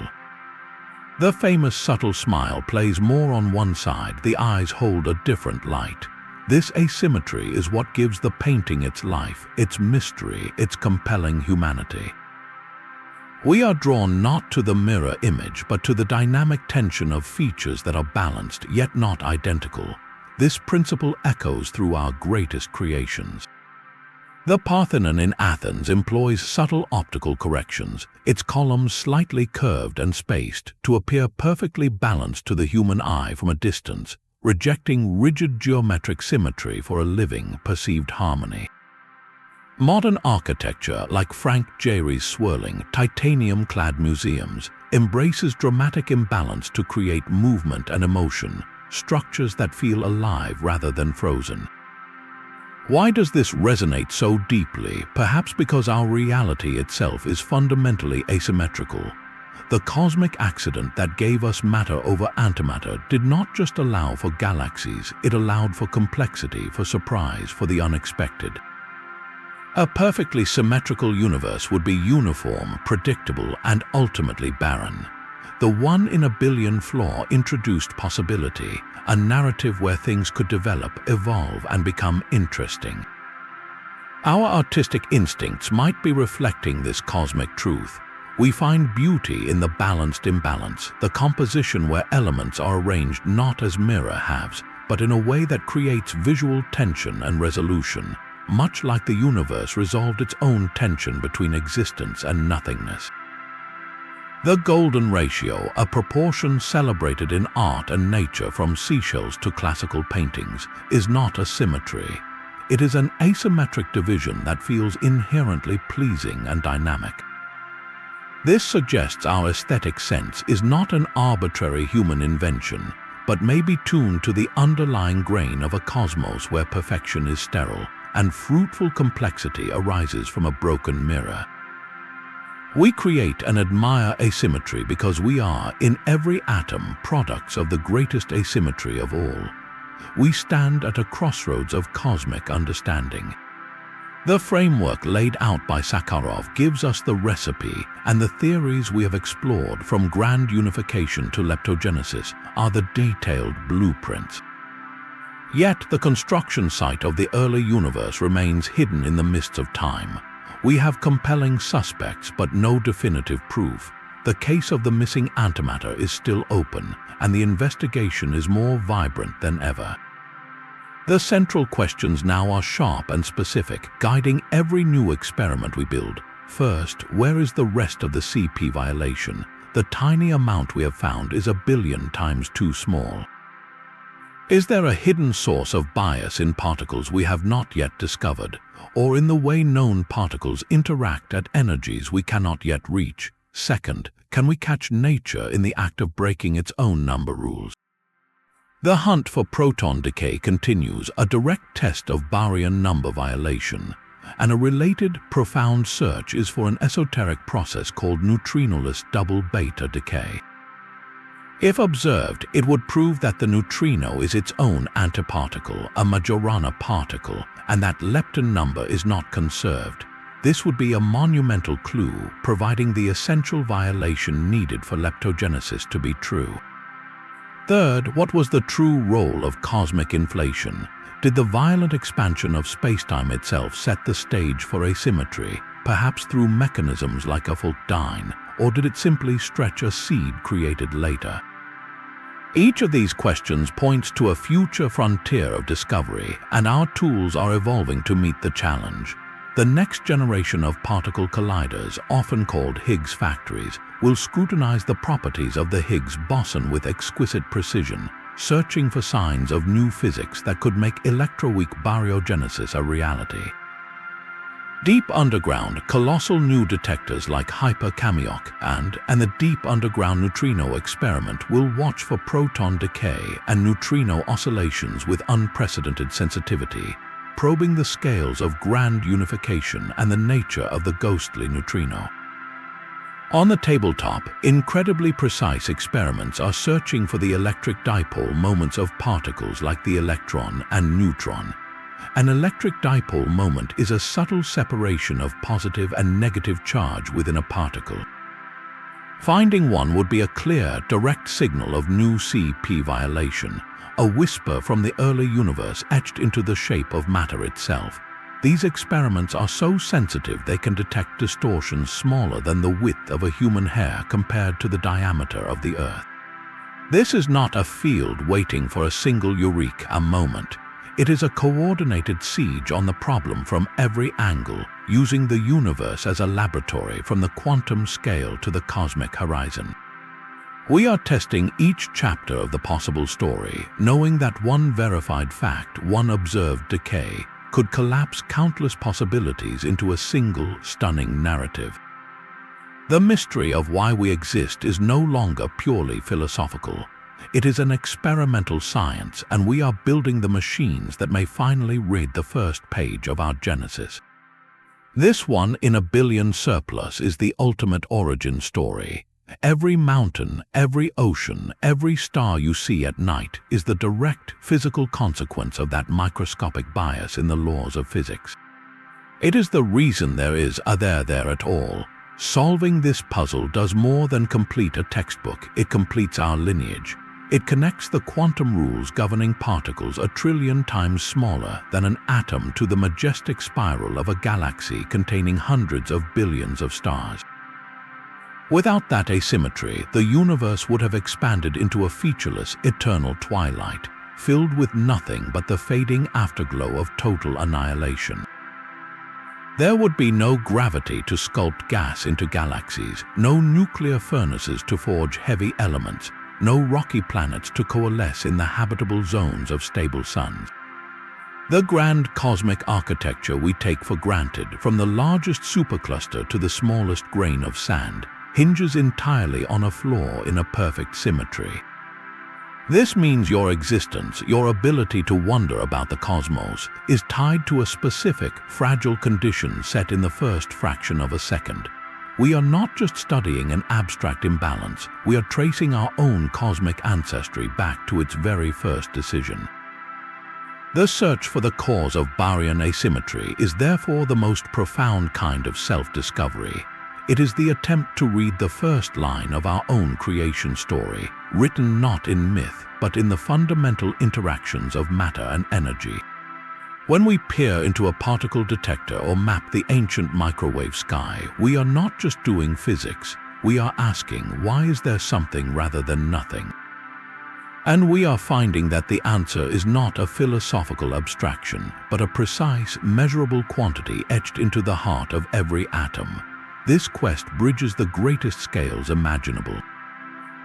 The famous subtle smile plays more on one side, the eyes hold a different light. This asymmetry is what gives the painting its life, its mystery, its compelling humanity. We are drawn not to the mirror image, but to the dynamic tension of features that are balanced yet not identical. This principle echoes through our greatest creations. The Parthenon in Athens employs subtle optical corrections, its columns slightly curved and spaced to appear perfectly balanced to the human eye from a distance, rejecting rigid geometric symmetry for a living, perceived harmony. Modern architecture, like Frank Gehry's swirling, titanium-clad museums, embraces dramatic imbalance to create movement and emotion, structures that feel alive rather than frozen. Why does this resonate so deeply? Perhaps because our reality itself is fundamentally asymmetrical. The cosmic accident that gave us matter over antimatter did not just allow for galaxies, it allowed for complexity, for surprise, for the unexpected. A perfectly symmetrical universe would be uniform, predictable, and ultimately barren. The 1 in a billion flaw introduced possibility, a narrative where things could develop, evolve, and become interesting. Our artistic instincts might be reflecting this cosmic truth. We find beauty in the balanced imbalance, the composition where elements are arranged not as mirror halves, but in a way that creates visual tension and resolution, much like the universe resolved its own tension between existence and nothingness. The golden ratio, a proportion celebrated in art and nature from seashells to classical paintings, is not a symmetry. It is an asymmetric division that feels inherently pleasing and dynamic. This suggests our aesthetic sense is not an arbitrary human invention, but may be tuned to the underlying grain of a cosmos where perfection is sterile and fruitful complexity arises from a broken mirror. We create and admire asymmetry because we are, in every atom, products of the greatest asymmetry of all. We stand at a crossroads of cosmic understanding. The framework laid out by Sakharov gives us the recipe, and the theories we have explored from grand unification to leptogenesis are the detailed blueprints. Yet the construction site of the early universe remains hidden in the mists of time. We have compelling suspects but no definitive proof. The case of the missing antimatter is still open, and the investigation is more vibrant than ever. The central questions now are sharp and specific, guiding every new experiment we build. First, where is the rest of the CP violation? The tiny amount we have found is 1 billion times too small. Is there a hidden source of bias in particles we have not yet discovered, or in the way known particles interact at energies we cannot yet reach? Second, can we catch nature in the act of breaking its own number rules? The hunt for proton decay continues, a direct test of baryon number violation, and a related, profound search is for an esoteric process called neutrinoless double beta decay. If observed, it would prove that the neutrino is its own antiparticle, a Majorana particle, and that lepton number is not conserved. This would be a monumental clue, providing the essential violation needed for leptogenesis to be true. Third, what was the true role of cosmic inflation? Did the violent expansion of spacetime itself set the stage for asymmetry, perhaps through mechanisms like a fault dyne, or did it simply stretch a seed created later? Each of these questions points to a future frontier of discovery, and our tools are evolving to meet the challenge. The next generation of particle colliders, often called Higgs factories, will scrutinize the properties of the Higgs boson with exquisite precision, searching for signs of new physics that could make electroweak baryogenesis a reality. Deep underground, colossal new detectors like Hyper-Kamiok and the Deep Underground Neutrino experiment will watch for proton decay and neutrino oscillations with unprecedented sensitivity, probing the scales of grand unification and the nature of the ghostly neutrino. On the tabletop, incredibly precise experiments are searching for the electric dipole moments of particles like the electron and neutron. An electric dipole moment is a subtle separation of positive and negative charge within a particle. Finding one would be a clear, direct signal of new CP violation, a whisper from the early universe etched into the shape of matter itself. These experiments are so sensitive they can detect distortions smaller than the width of a human hair compared to the diameter of the Earth. This is not a field waiting for a single eureka moment. It is a coordinated siege on the problem from every angle, using the universe as a laboratory from the quantum scale to the cosmic horizon. We are testing each chapter of the possible story, knowing that one verified fact, one observed decay, could collapse countless possibilities into a single, stunning narrative. The mystery of why we exist is no longer purely philosophical. It is an experimental science, and we are building the machines that may finally read the first page of our genesis. This 1 in a billion surplus is the ultimate origin story. Every mountain, every ocean, every star you see at night is the direct physical consequence of that microscopic bias in the laws of physics. It is the reason there is a there at all. Solving this puzzle does more than complete a textbook, it completes our lineage. It connects the quantum rules governing particles a trillion times smaller than an atom to the majestic spiral of a galaxy containing hundreds of billions of stars. Without that asymmetry, the universe would have expanded into a featureless, eternal twilight, filled with nothing but the fading afterglow of total annihilation. There would be no gravity to sculpt gas into galaxies, no nuclear furnaces to forge heavy elements, no rocky planets to coalesce in the habitable zones of stable suns. The grand cosmic architecture we take for granted, from the largest supercluster to the smallest grain of sand, hinges entirely on a flaw in a perfect symmetry. This means your existence, your ability to wonder about the cosmos, is tied to a specific, fragile condition set in the first fraction of a second. We are not just studying an abstract imbalance, we are tracing our own cosmic ancestry back to its very first decision. The search for the cause of Baryon asymmetry is therefore the most profound kind of self-discovery. It is the attempt to read the first line of our own creation story, written not in myth, but in the fundamental interactions of matter and energy. When we peer into a particle detector or map the ancient microwave sky, we are not just doing physics, we are asking, why is there something rather than nothing? And we are finding that the answer is not a philosophical abstraction, but a precise, measurable quantity etched into the heart of every atom. This quest bridges the greatest scales imaginable.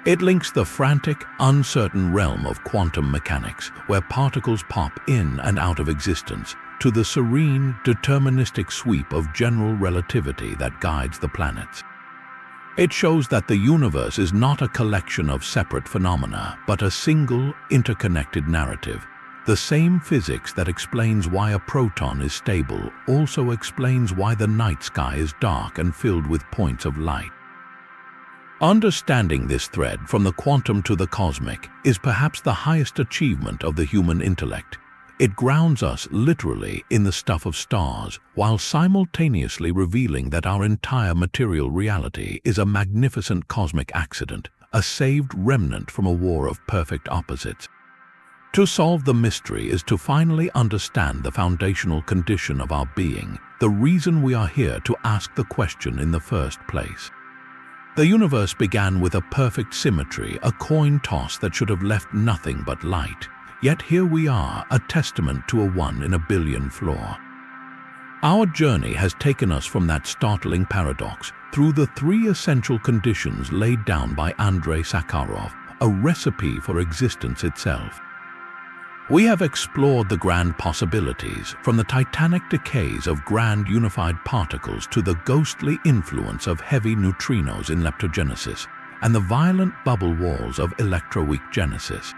It links the frantic, uncertain realm of quantum mechanics, where particles pop in and out of existence, to the serene, deterministic sweep of general relativity that guides the planets. It shows that the universe is not a collection of separate phenomena, but a single, interconnected narrative. The same physics that explains why a proton is stable also explains why the night sky is dark and filled with points of light. Understanding this thread from the quantum to the cosmic is perhaps the highest achievement of the human intellect. It grounds us literally in the stuff of stars, while simultaneously revealing that our entire material reality is a magnificent cosmic accident, a saved remnant from a war of perfect opposites. To solve the mystery is to finally understand the foundational condition of our being, the reason we are here to ask the question in the first place. The universe began with a perfect symmetry, a coin toss that should have left nothing but light. Yet here we are, a testament to a 1 in a billion flaw. Our journey has taken us from that startling paradox through the 3 essential conditions laid down by Andrei Sakharov, a recipe for existence itself. We have explored the grand possibilities, from the titanic decays of grand unified particles to the ghostly influence of heavy neutrinos in leptogenesis and the violent bubble walls of electroweak genesis.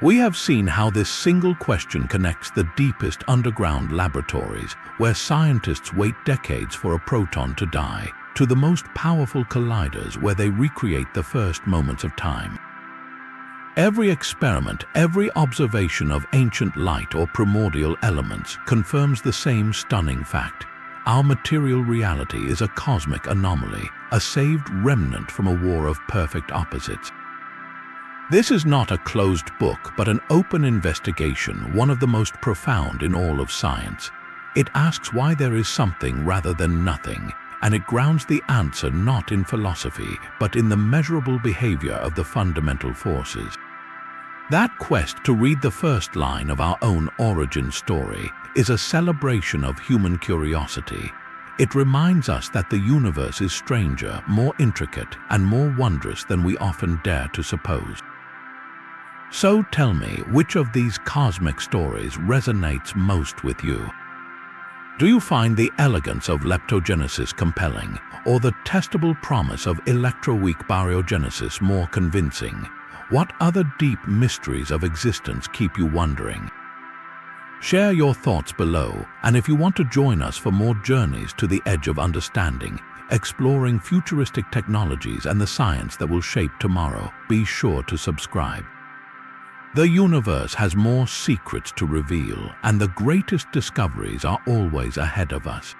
We have seen how this single question connects the deepest underground laboratories, where scientists wait decades for a proton to die, to the most powerful colliders where they recreate the first moments of time. Every experiment, every observation of ancient light or primordial elements confirms the same stunning fact. Our material reality is a cosmic anomaly, a saved remnant from a war of perfect opposites. This is not a closed book, but an open investigation, one of the most profound in all of science. It asks why there is something rather than nothing, and it grounds the answer not in philosophy, but in the measurable behavior of the fundamental forces. That quest to read the first line of our own origin story is a celebration of human curiosity. It reminds us that the universe is stranger, more intricate, and more wondrous than we often dare to suppose. So tell me, which of these cosmic stories resonates most with you? Do you find the elegance of leptogenesis compelling, or the testable promise of electroweak baryogenesis more convincing? What other deep mysteries of existence keep you wondering? Share your thoughts below, and if you want to join us for more journeys to the edge of understanding, exploring futuristic technologies and the science that will shape tomorrow, be sure to subscribe. The universe has more secrets to reveal, and the greatest discoveries are always ahead of us.